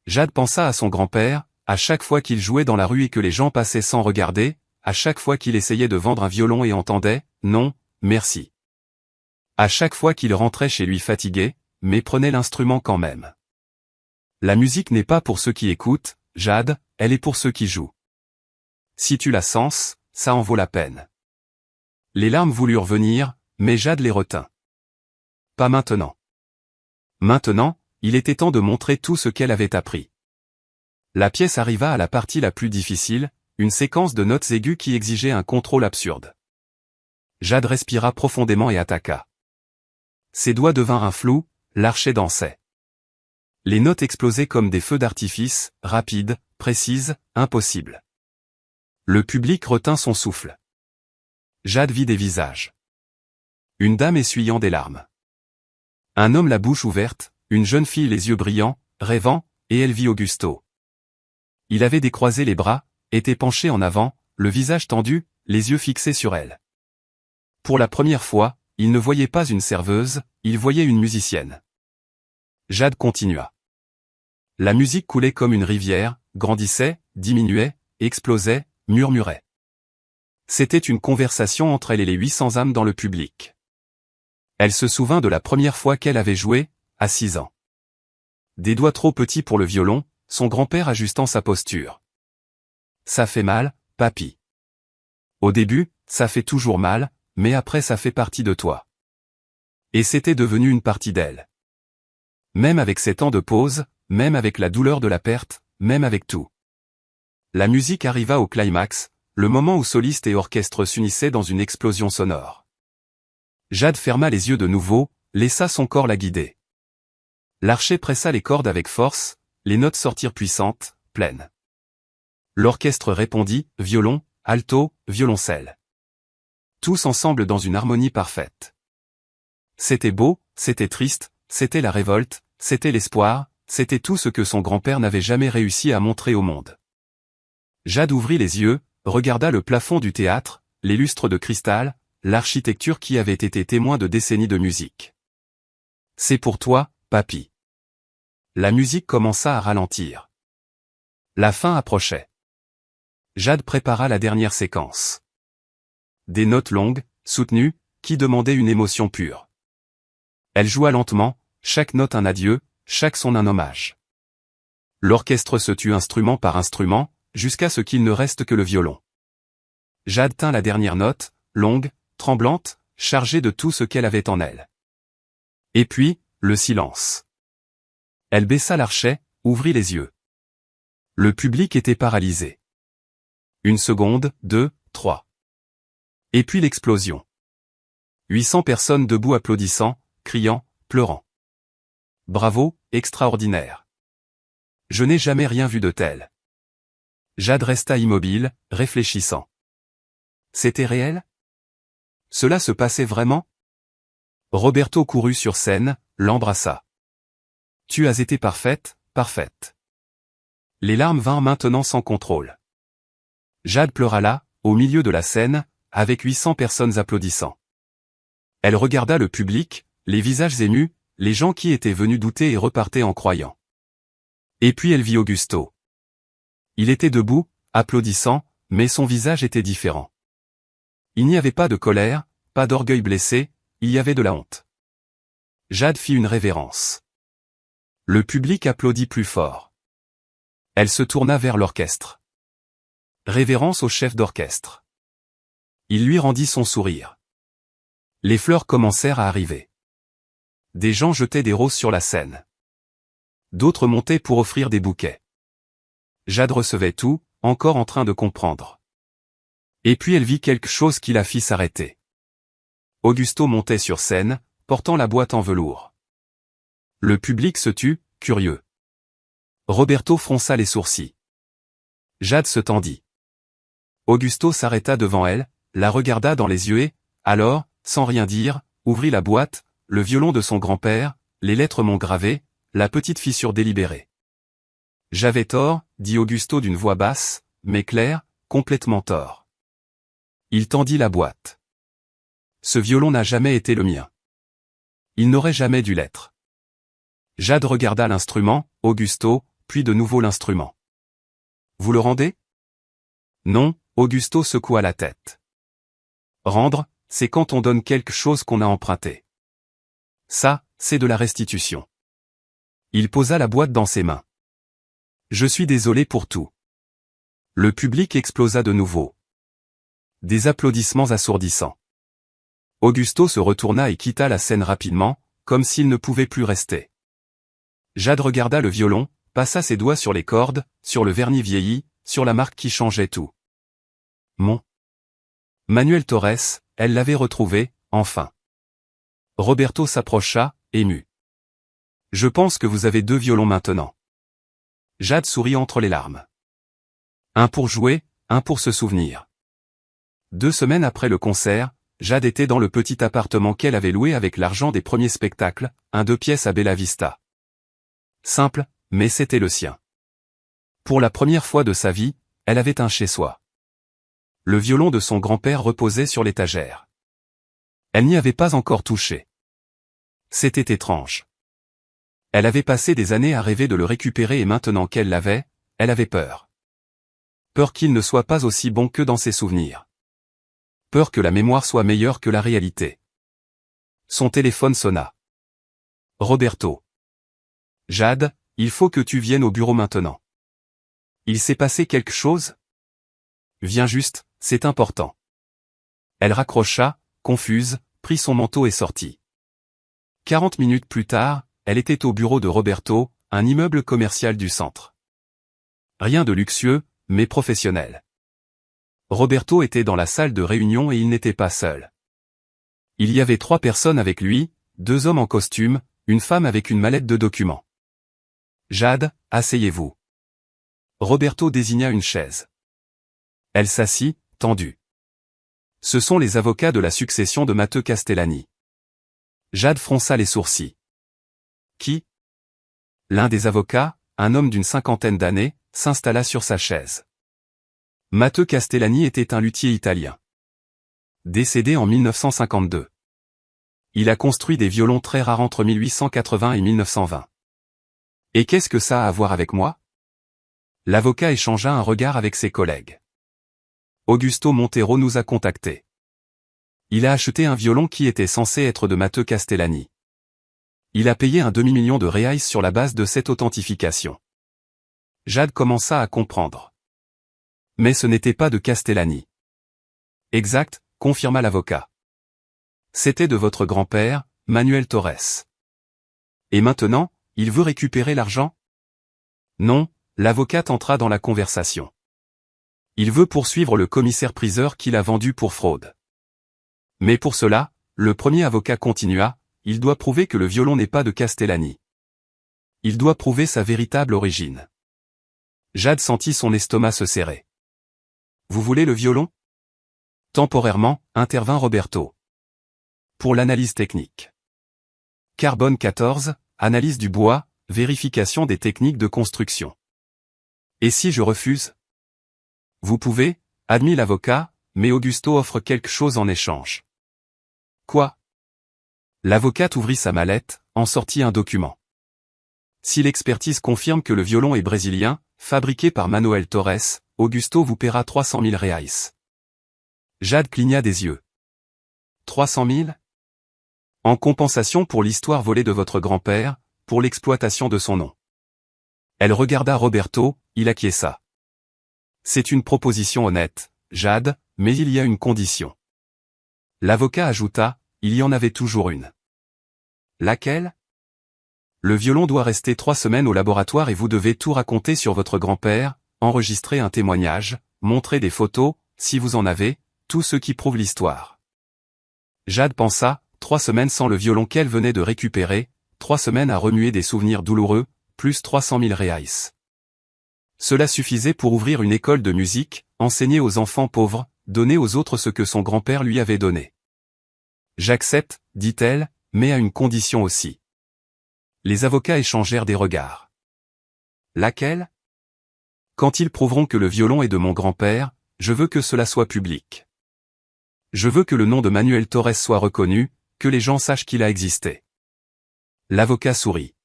Jade pensa à son grand-père, à chaque fois qu'il jouait dans la rue et que les gens passaient sans regarder, à chaque fois qu'il essayait de vendre un violon et entendait « non, merci ». À chaque fois qu'il rentrait chez lui fatigué, mais prenait l'instrument quand même. La musique n'est pas pour ceux qui écoutent, Jade, elle est pour ceux qui jouent. Si tu la sens, ça en vaut la peine. Les larmes voulurent venir, mais Jade les retint. Pas maintenant. Maintenant, il était temps de montrer tout ce qu'elle avait appris. La pièce arriva à la partie la plus difficile, une séquence de notes aiguës qui exigeait un contrôle absurde. Jade respira profondément et attaqua. Ses doigts devinrent un flou, l'archet dansait. Les notes explosaient comme des feux d'artifice, rapides, précises, impossibles. Le public retint son souffle. Jade vit des visages. Une dame essuyant des larmes. Un homme la bouche ouverte, une jeune fille les yeux brillants, rêvant, et elle vit Augusto. Il avait décroisé les bras, était penché en avant, le visage tendu, les yeux fixés sur elle. Pour la première fois, il ne voyait pas une serveuse, il voyait une musicienne. Jade continua. La musique coulait comme une rivière, grandissait, diminuait, explosait, murmurait. C'était une conversation entre elle et les 800 âmes dans le public. Elle se souvint de la première fois qu'elle avait joué, à 6 ans. Des doigts trop petits pour le violon, son grand-père ajustant sa posture. Ça fait mal, papy. Au début, ça fait toujours mal, mais après ça fait partie de toi. Et c'était devenu une partie d'elle. Même avec ces temps de pause, même avec la douleur de la perte, même avec tout. La musique arriva au climax, le moment où soliste et orchestre s'unissaient dans une explosion sonore. Jade ferma les yeux de nouveau, laissa son corps la guider. L'archet pressa les cordes avec force, les notes sortirent puissantes, pleines. L'orchestre répondit, violon, alto, violoncelle. Tous ensemble dans une harmonie parfaite. C'était beau, c'était triste, c'était la révolte, c'était l'espoir, c'était tout ce que son grand-père n'avait jamais réussi à montrer au monde. Jade ouvrit les yeux, regarda le plafond du théâtre, les lustres de cristal, l'architecture qui avait été témoin de décennies de musique. C'est pour toi, papy. La musique commença à ralentir. La fin approchait. Jade prépara la dernière séquence. Des notes longues, soutenues, qui demandaient une émotion pure. Elle joua lentement, chaque note un adieu, chaque son un hommage. L'orchestre se tut instrument par instrument, jusqu'à ce qu'il ne reste que le violon. Jade tint la dernière note, longue, tremblante, chargée de tout ce qu'elle avait en elle. Et puis, le silence. Elle baissa l'archet, ouvrit les yeux. Le public était paralysé. 1 seconde, 2, 3. Et puis l'explosion. 800 personnes debout applaudissant, criant, pleurant. Bravo, extraordinaire. Je n'ai jamais rien vu de tel. Jade resta immobile, réfléchissant. C'était réel? Cela se passait vraiment? Roberto courut sur scène, l'embrassa. Tu as été parfaite, parfaite. Les larmes vinrent maintenant sans contrôle. Jade pleura là, au milieu de la scène, avec 800 personnes applaudissant. Elle regarda le public, les visages émus, les gens qui étaient venus douter et repartaient en croyant. Et puis elle vit Augusto. Il était debout, applaudissant, mais son visage était différent. Il n'y avait pas de colère, pas d'orgueil blessé, il y avait de la honte. Jade fit une révérence. Le public applaudit plus fort. Elle se tourna vers l'orchestre. Révérence au chef d'orchestre. Il lui rendit son sourire. Les fleurs commencèrent à arriver. Des gens jetaient des roses sur la scène. D'autres montaient pour offrir des bouquets. Jade recevait tout, encore en train de comprendre. Et puis elle vit quelque chose qui la fit s'arrêter. Augusto montait sur scène, portant la boîte en velours. Le public se tut, curieux. Roberto fronça les sourcils. Jade se tendit. Augusto s'arrêta devant elle, la regarda dans les yeux et, alors, sans rien dire, ouvrit la boîte, le violon de son grand-père, les lettres m'ont gravé, la petite fissure délibérée. J'avais tort, dit Augusto d'une voix basse, mais claire, complètement tort. Il tendit la boîte. Ce violon n'a jamais été le mien. Il n'aurait jamais dû l'être. Jade regarda l'instrument, Augusto, puis de nouveau l'instrument. Vous le rendez? Non, Augusto secoua la tête. Rendre, c'est quand on donne quelque chose qu'on a emprunté. Ça, c'est de la restitution. Il posa la boîte dans ses mains. Je suis désolé pour tout. Le public explosa de nouveau. Des applaudissements assourdissants. Augusto se retourna et quitta la scène rapidement, comme s'il ne pouvait plus rester. Jade regarda le violon, passa ses doigts sur les cordes, sur le vernis vieilli, sur la marque qui changeait tout. Mon Manuel Torres, elle l'avait retrouvé, enfin. Roberto s'approcha, ému. Je pense que vous avez 2 violons maintenant. Jade sourit entre les larmes. Un pour jouer, un pour se souvenir. 2 semaines après le concert, Jade était dans le petit appartement qu'elle avait loué avec l'argent des premiers spectacles, un 2 pièces à Bella Vista. Simple, mais c'était le sien. Pour la première fois de sa vie, elle avait un chez-soi. Le violon de son grand-père reposait sur l'étagère. Elle n'y avait pas encore touché. C'était étrange. Elle avait passé des années à rêver de le récupérer et maintenant qu'elle l'avait, elle avait peur. Peur qu'il ne soit pas aussi bon que dans ses souvenirs. Peur que la mémoire soit meilleure que la réalité. Son téléphone sonna. Roberto. Jade, il faut que tu viennes au bureau maintenant. Il s'est passé quelque chose? Viens juste, c'est important. Elle raccrocha, confuse, prit son manteau et sortit. 40 minutes plus tard, elle était au bureau de Roberto, un immeuble commercial du centre. Rien de luxueux, mais professionnel. Roberto était dans la salle de réunion et il n'était pas seul. Il y avait 3 personnes avec lui, 2 hommes en costume, une femme avec une mallette de documents. Jade, asseyez-vous. Roberto désigna une chaise. Elle s'assit, tendue. Ce sont les avocats de la succession de Matteo Castellani. Jade fronça les sourcils. Qui? L'un des avocats, un homme d'une 50aine d'années, s'installa sur sa chaise. Matteo Castellani était un luthier italien. Décédé en 1952. Il a construit des violons très rares entre 1880 et 1920. Et qu'est-ce que ça a à voir avec moi? L'avocat échangea un regard avec ses collègues. Augusto Montero nous a contactés. Il a acheté un violon qui était censé être de Matteo Castellani. Il a payé un demi-million de reais sur la base de cette authentification. Jade commença à comprendre. Mais ce n'était pas de Castellani. Exact, confirma l'avocat. C'était de votre grand-père, Manuel Torres. Et maintenant, il veut récupérer l'argent? Non, l'avocat entra dans la conversation. Il veut poursuivre le commissaire-priseur qui l'a vendu pour fraude. Mais pour cela, le premier avocat continua, il doit prouver que le violon n'est pas de Castellani. Il doit prouver sa véritable origine. Jade sentit son estomac se serrer. Vous voulez le violon? Temporairement, intervint Roberto. Pour l'analyse technique. Carbone 14, analyse du bois, vérification des techniques de construction. Et si je refuse? Vous pouvez, admit l'avocat, mais Augusto offre quelque chose en échange. Quoi? L'avocate ouvrit sa mallette, en sortit un document. Si l'expertise confirme que le violon est brésilien, fabriqué par Manuel Torres, Augusto vous paiera 300 000 reais. Jade cligna des yeux. 300 000? En compensation pour l'histoire volée de votre grand-père, pour l'exploitation de son nom. Elle regarda Roberto, il acquiesça. C'est une proposition honnête, Jade, mais il y a une condition. L'avocat ajouta, il y en avait toujours une. Laquelle? Le violon doit rester 3 semaines au laboratoire et vous devez tout raconter sur votre grand-père, enregistrer un témoignage, montrer des photos, si vous en avez, tout ce qui prouve l'histoire. Jade pensa, 3 semaines sans le violon qu'elle venait de récupérer, 3 semaines à remuer des souvenirs douloureux, plus 300 000 reais. Cela suffisait pour ouvrir une école de musique, enseigner aux enfants pauvres, donner aux autres ce que son grand-père lui avait donné. J'accepte, dit-elle, mais à une condition aussi. Les avocats échangèrent des regards. Laquelle? Quand ils prouveront que le violon est de mon grand-père, je veux que cela soit public. Je veux que le nom de Manuel Torres soit reconnu, que les gens sachent qu'il a existé. L'avocat sourit.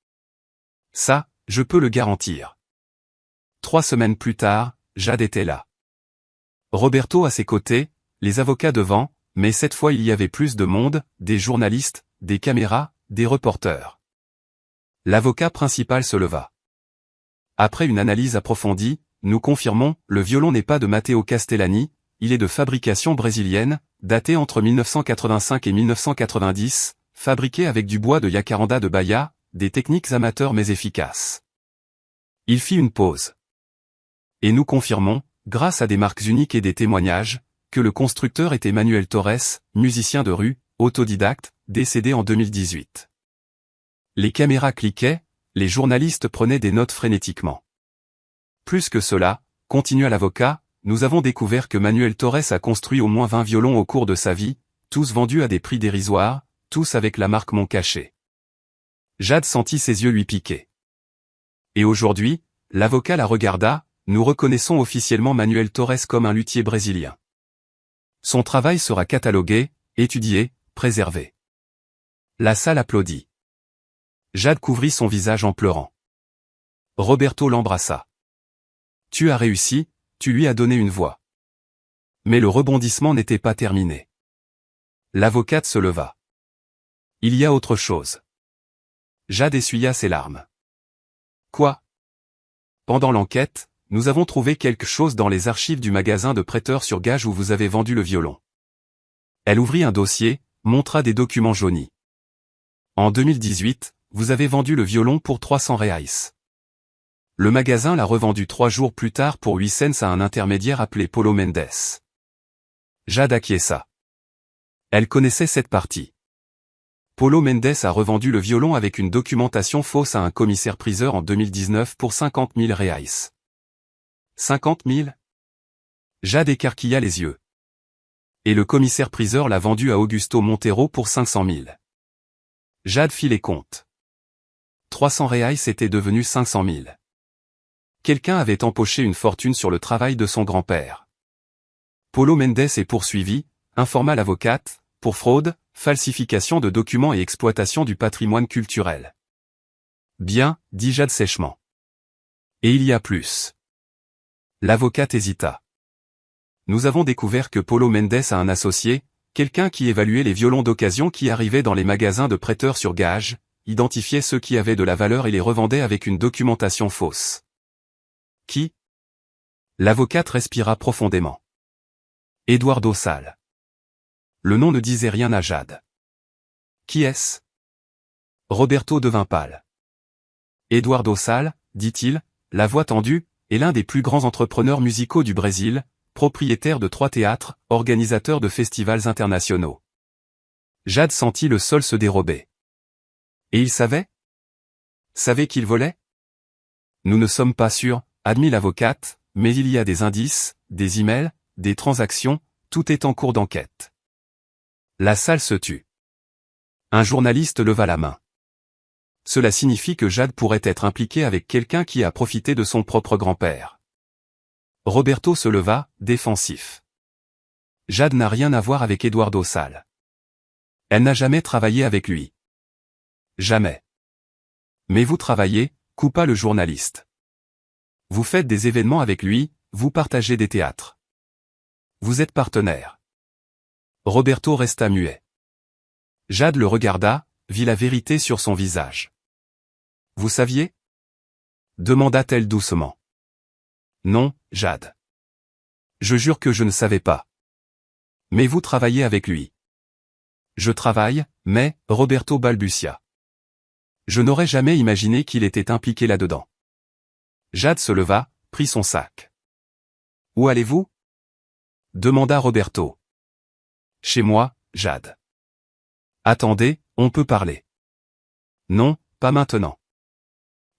Ça, je peux le garantir. 3 semaines plus tard, Jade était là. Roberto à ses côtés, les avocats devant, mais cette fois il y avait plus de monde, des journalistes, des caméras, des reporters. L'avocat principal se leva. Après une analyse approfondie, nous confirmons, le violon n'est pas de Matteo Castellani, il est de fabrication brésilienne, daté entre 1985 et 1990, fabriqué avec du bois de Jacaranda de Bahia, des techniques amateurs mais efficaces. Il fit une pause. Et nous confirmons, grâce à des marques uniques et des témoignages, que le constructeur était Manuel Torres, musicien de rue, autodidacte, décédé en 2018. Les caméras cliquaient, les journalistes prenaient des notes frénétiquement. Plus que cela, continua l'avocat, nous avons découvert que Manuel Torres a construit au moins 20 violons au cours de sa vie, tous vendus à des prix dérisoires, tous avec la marque Moncaché. Jade sentit ses yeux lui piquer. Et aujourd'hui, l'avocat la regarda, nous reconnaissons officiellement Manuel Torres comme un luthier brésilien. Son travail sera catalogué, étudié, préservé. La salle applaudit. Jade couvrit son visage en pleurant. Roberto l'embrassa. Tu as réussi, tu lui as donné une voix. Mais le rebondissement n'était pas terminé. L'avocate se leva. Il y a autre chose. Jade essuya ses larmes. Quoi? Pendant l'enquête, nous avons trouvé quelque chose dans les archives du magasin de prêteurs sur gage où vous avez vendu le violon. Elle ouvrit un dossier, montra des documents jaunis. En 2018, vous avez vendu le violon pour 300 reais. Le magasin l'a revendu 3 jours plus tard pour 8 cents à un intermédiaire appelé Paulo Mendes. Jade acquiesça. Elle connaissait cette partie. Paulo Mendes a revendu le violon avec une documentation fausse à un commissaire-priseur en 2019 pour 50 000 reais. 50 000? Jade écarquilla les yeux. Et le commissaire-priseur l'a vendu à Augusto Montero pour 500 000. Jade fit les comptes. 300 reais était devenu 500 000. Quelqu'un avait empoché une fortune sur le travail de son grand-père. Paulo Mendes est poursuivi, informa l'avocate, pour fraude, falsification de documents et exploitation du patrimoine culturel. Bien, dit Jade sèchement. Et il y a plus. L'avocate hésita. Nous avons découvert que Paulo Mendes a un associé, quelqu'un qui évaluait les violons d'occasion qui arrivaient dans les magasins de prêteurs sur gage, identifiait ceux qui avaient de la valeur et les revendait avec une documentation fausse. Qui? L'avocate respira profondément. Eduardo Sal. Le nom ne disait rien à Jade. Qui est-ce? Roberto devint pâle. Eduardo Sal, dit-il, la voix tendue, est l'un des plus grands entrepreneurs musicaux du Brésil, propriétaire de 3 théâtres, organisateur de festivals internationaux. Jade sentit le sol se dérober. Et il savait? Savait qu'il volait? Nous ne sommes pas sûrs, admit l'avocate, mais il y a des indices, des emails, des transactions, tout est en cours d'enquête. La salle se tut. Un journaliste leva la main. Cela signifie que Jade pourrait être impliquée avec quelqu'un qui a profité de son propre grand-père. Roberto se leva, défensif. Jade n'a rien à voir avec Eduardo Sal. Elle n'a jamais travaillé avec lui. Jamais. Mais vous travaillez, coupa le journaliste. Vous faites des événements avec lui, vous partagez des théâtres. Vous êtes partenaire. Roberto resta muet. Jade le regarda, vit la vérité sur son visage. Vous saviez? Demanda-t-elle doucement. Non, Jade. Je jure que je ne savais pas. Mais vous travaillez avec lui. Je travaille, mais, Roberto balbutia. Je n'aurais jamais imaginé qu'il était impliqué là-dedans. Jade se leva, prit son sac. Où allez-vous? Demanda Roberto. Chez moi, Jade. Attendez, on peut parler. Non, pas maintenant.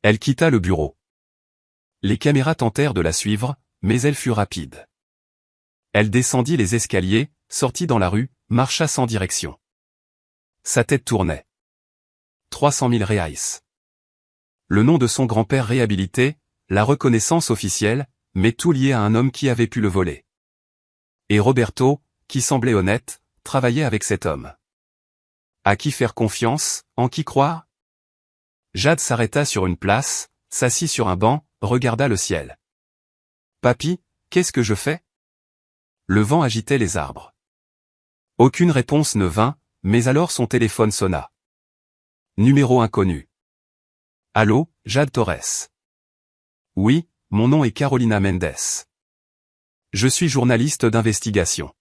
Elle quitta le bureau. Les caméras tentèrent de la suivre, mais elle fut rapide. Elle descendit les escaliers, sortit dans la rue, marcha sans direction. Sa tête tournait. 300 000 reais. Le nom de son grand-père réhabilité, la reconnaissance officielle, mais tout lié à un homme qui avait pu le voler. Et Roberto, qui semblait honnête, travaillait avec cet homme. À qui faire confiance, en qui croire? Jade s'arrêta sur une place, s'assit sur un banc, regarda le ciel. Papy, qu'est-ce que je fais? Le vent agitait les arbres. Aucune réponse ne vint, mais alors son téléphone sonna. Numéro inconnu. Allô, Jade Torres. Oui, mon nom est Carolina Mendes. Je suis journaliste d'investigation.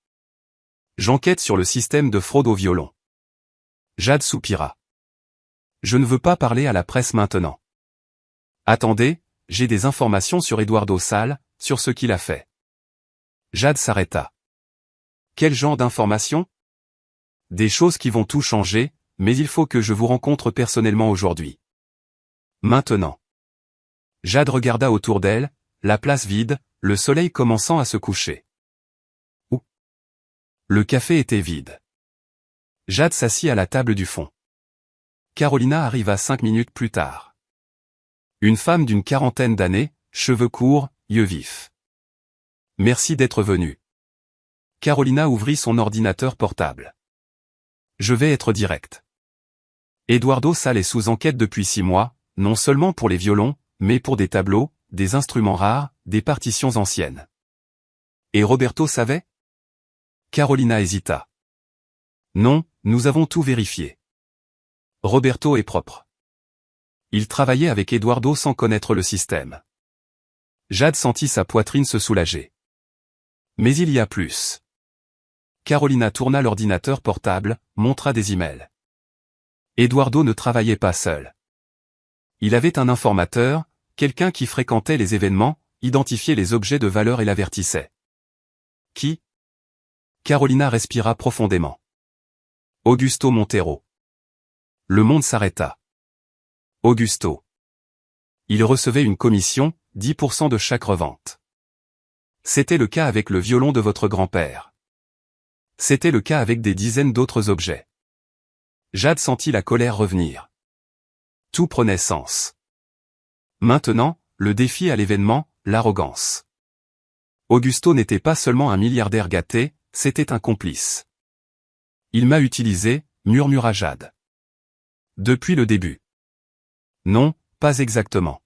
J'enquête sur le système de fraude au violon. Jade soupira. Je ne veux pas parler à la presse maintenant. Attendez, j'ai des informations sur Eduardo Sal, sur ce qu'il a fait. Jade s'arrêta. Quel genre d'informations? Des choses qui vont tout changer, mais il faut que je vous rencontre personnellement aujourd'hui. Maintenant. Jade regarda autour d'elle, la place vide, le soleil commençant à se coucher. Où? Le café était vide. Jade s'assit à la table du fond. Carolina arriva 5 minutes plus tard. Une femme d'une quarantaine d'années, cheveux courts, yeux vifs. Merci d'être venue. Carolina ouvrit son ordinateur portable. Je vais être direct. Eduardo Sale est sous enquête depuis 6 mois, non seulement pour les violons, mais pour des tableaux, des instruments rares, des partitions anciennes. Et Roberto savait? Carolina hésita. Non, nous avons tout vérifié. Roberto est propre. Il travaillait avec Eduardo sans connaître le système. Jade sentit sa poitrine se soulager. Mais il y a plus. Carolina tourna l'ordinateur portable, montra des emails. Eduardo ne travaillait pas seul. Il avait un informateur, quelqu'un qui fréquentait les événements, identifiait les objets de valeur et l'avertissait. Qui? Carolina respira profondément. Augusto Montero. Le monde s'arrêta. Augusto. Il recevait une commission, 10% de chaque revente. C'était le cas avec le violon de votre grand-père. C'était le cas avec des dizaines d'autres objets. Jade sentit la colère revenir. Tout prenait sens. Maintenant, le défi à l'événement, l'arrogance. Augusto n'était pas seulement un milliardaire gâté, c'était un complice. Il m'a utilisé, murmura Jade. Depuis le début. Non, pas exactement.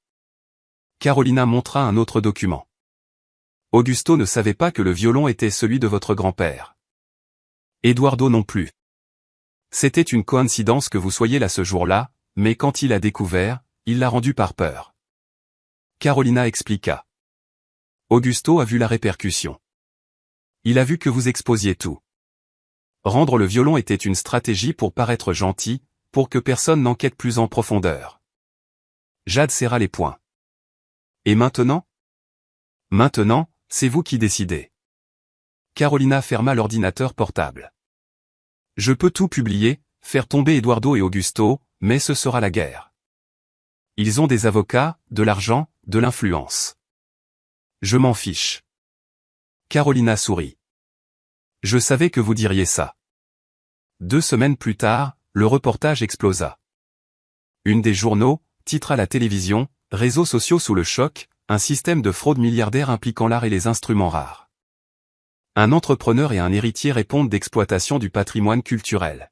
Carolina montra un autre document. Augusto ne savait pas que le violon était celui de votre grand-père. Eduardo non plus. C'était une coïncidence que vous soyez là ce jour-là, mais quand il a découvert, il l'a rendu par peur. Carolina expliqua. Augusto a vu la répercussion. Il a vu que vous exposiez tout. Rendre le violon était une stratégie pour paraître gentil, pour que personne n'enquête plus en profondeur. Jade serra les poings. Et maintenant? Maintenant, c'est vous qui décidez. Carolina ferma l'ordinateur portable. Je peux tout publier, faire tomber Eduardo et Augusto, mais ce sera la guerre. Ils ont des avocats, de l'argent, de l'influence. Je m'en fiche. Carolina sourit. Je savais que vous diriez ça. 2 semaines plus tard, le reportage explosa. Une des journaux, titre à la télévision, réseaux sociaux sous le choc, un système de fraude milliardaire impliquant l'art et les instruments rares. Un entrepreneur et un héritier répondent d'exploitation du patrimoine culturel.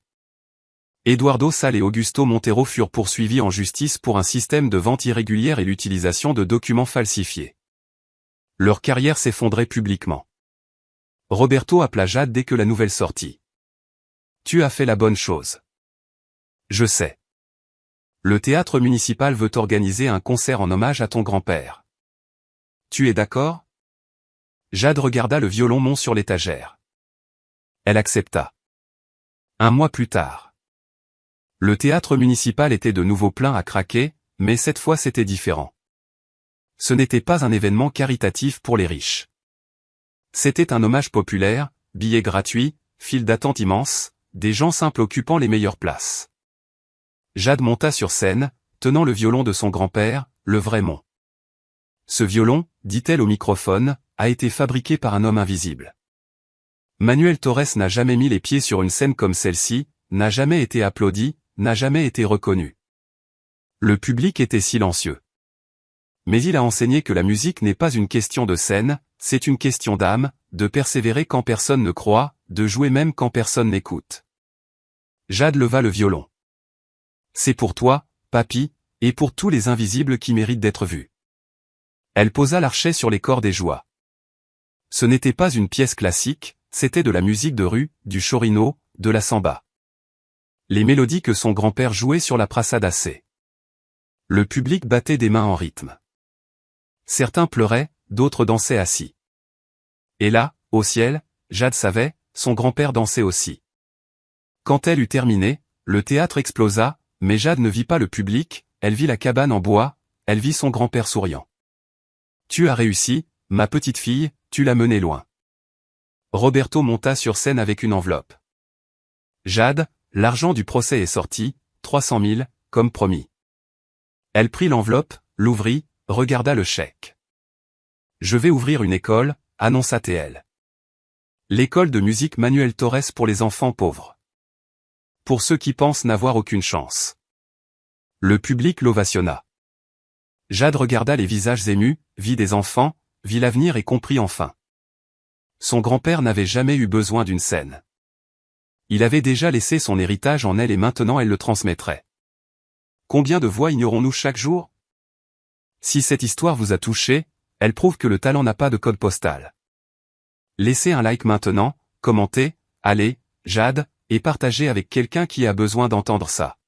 Eduardo Sale et Augusto Montero furent poursuivis en justice pour un système de vente irrégulière et l'utilisation de documents falsifiés. Leur carrière s'effondrait publiquement. Roberto appela Jade dès que la nouvelle sortit. Tu as fait la bonne chose. Je sais. Le théâtre municipal veut organiser un concert en hommage à ton grand-père. Tu es d'accord? Jade regarda le violon mont sur l'étagère. Elle accepta. 1 mois plus tard. Le théâtre municipal était de nouveau plein à craquer, mais cette fois c'était différent. Ce n'était pas un événement caritatif pour les riches. C'était un hommage populaire, billets gratuits, files d'attente immenses, des gens simples occupant les meilleures places. Jade monta sur scène, tenant le violon de son grand-père, le vrai Mont. Ce violon, dit-elle au microphone, a été fabriqué par un homme invisible. Manuel Torres n'a jamais mis les pieds sur une scène comme celle-ci, n'a jamais été applaudi, n'a jamais été reconnu. Le public était silencieux. Mais il a enseigné que la musique n'est pas une question de scène, c'est une question d'âme, de persévérer quand personne ne croit, de jouer même quand personne n'écoute. Jade leva le violon. C'est pour toi, papy, et pour tous les invisibles qui méritent d'être vus. Elle posa l'archet sur les cordes et joua. Ce n'était pas une pièce classique, c'était de la musique de rue, du chorino, de la samba. Les mélodies que son grand-père jouait sur la praçadace. Le public battait des mains en rythme. Certains pleuraient, d'autres dansaient assis. Et là, au ciel, Jade savait, son grand-père dansait aussi. Quand elle eut terminé, le théâtre explosa, mais Jade ne vit pas le public, elle vit la cabane en bois, elle vit son grand-père souriant. Tu as réussi, ma petite fille, tu l'as menée loin. Roberto monta sur scène avec une enveloppe. Jade, L'argent du procès est sorti, 300 000, comme promis. Elle prit l'enveloppe, l'ouvrit, regarda le chèque. Je vais ouvrir une école, annonça-t-elle. L'école de musique Manuel Torres pour les enfants pauvres. Pour ceux qui pensent n'avoir aucune chance. Le public l'ovationna. Jade regarda les visages émus, vit des enfants, vit l'avenir et comprit enfin. Son grand-père n'avait jamais eu besoin d'une scène. Il avait déjà laissé son héritage en elle et maintenant elle le transmettrait. Combien de voix ignorons-nous chaque jour? Si cette histoire vous a touché, elle prouve que le talent n'a pas de code postal. Laissez un like maintenant, commentez, allez, Jade, et partagez avec quelqu'un qui a besoin d'entendre ça.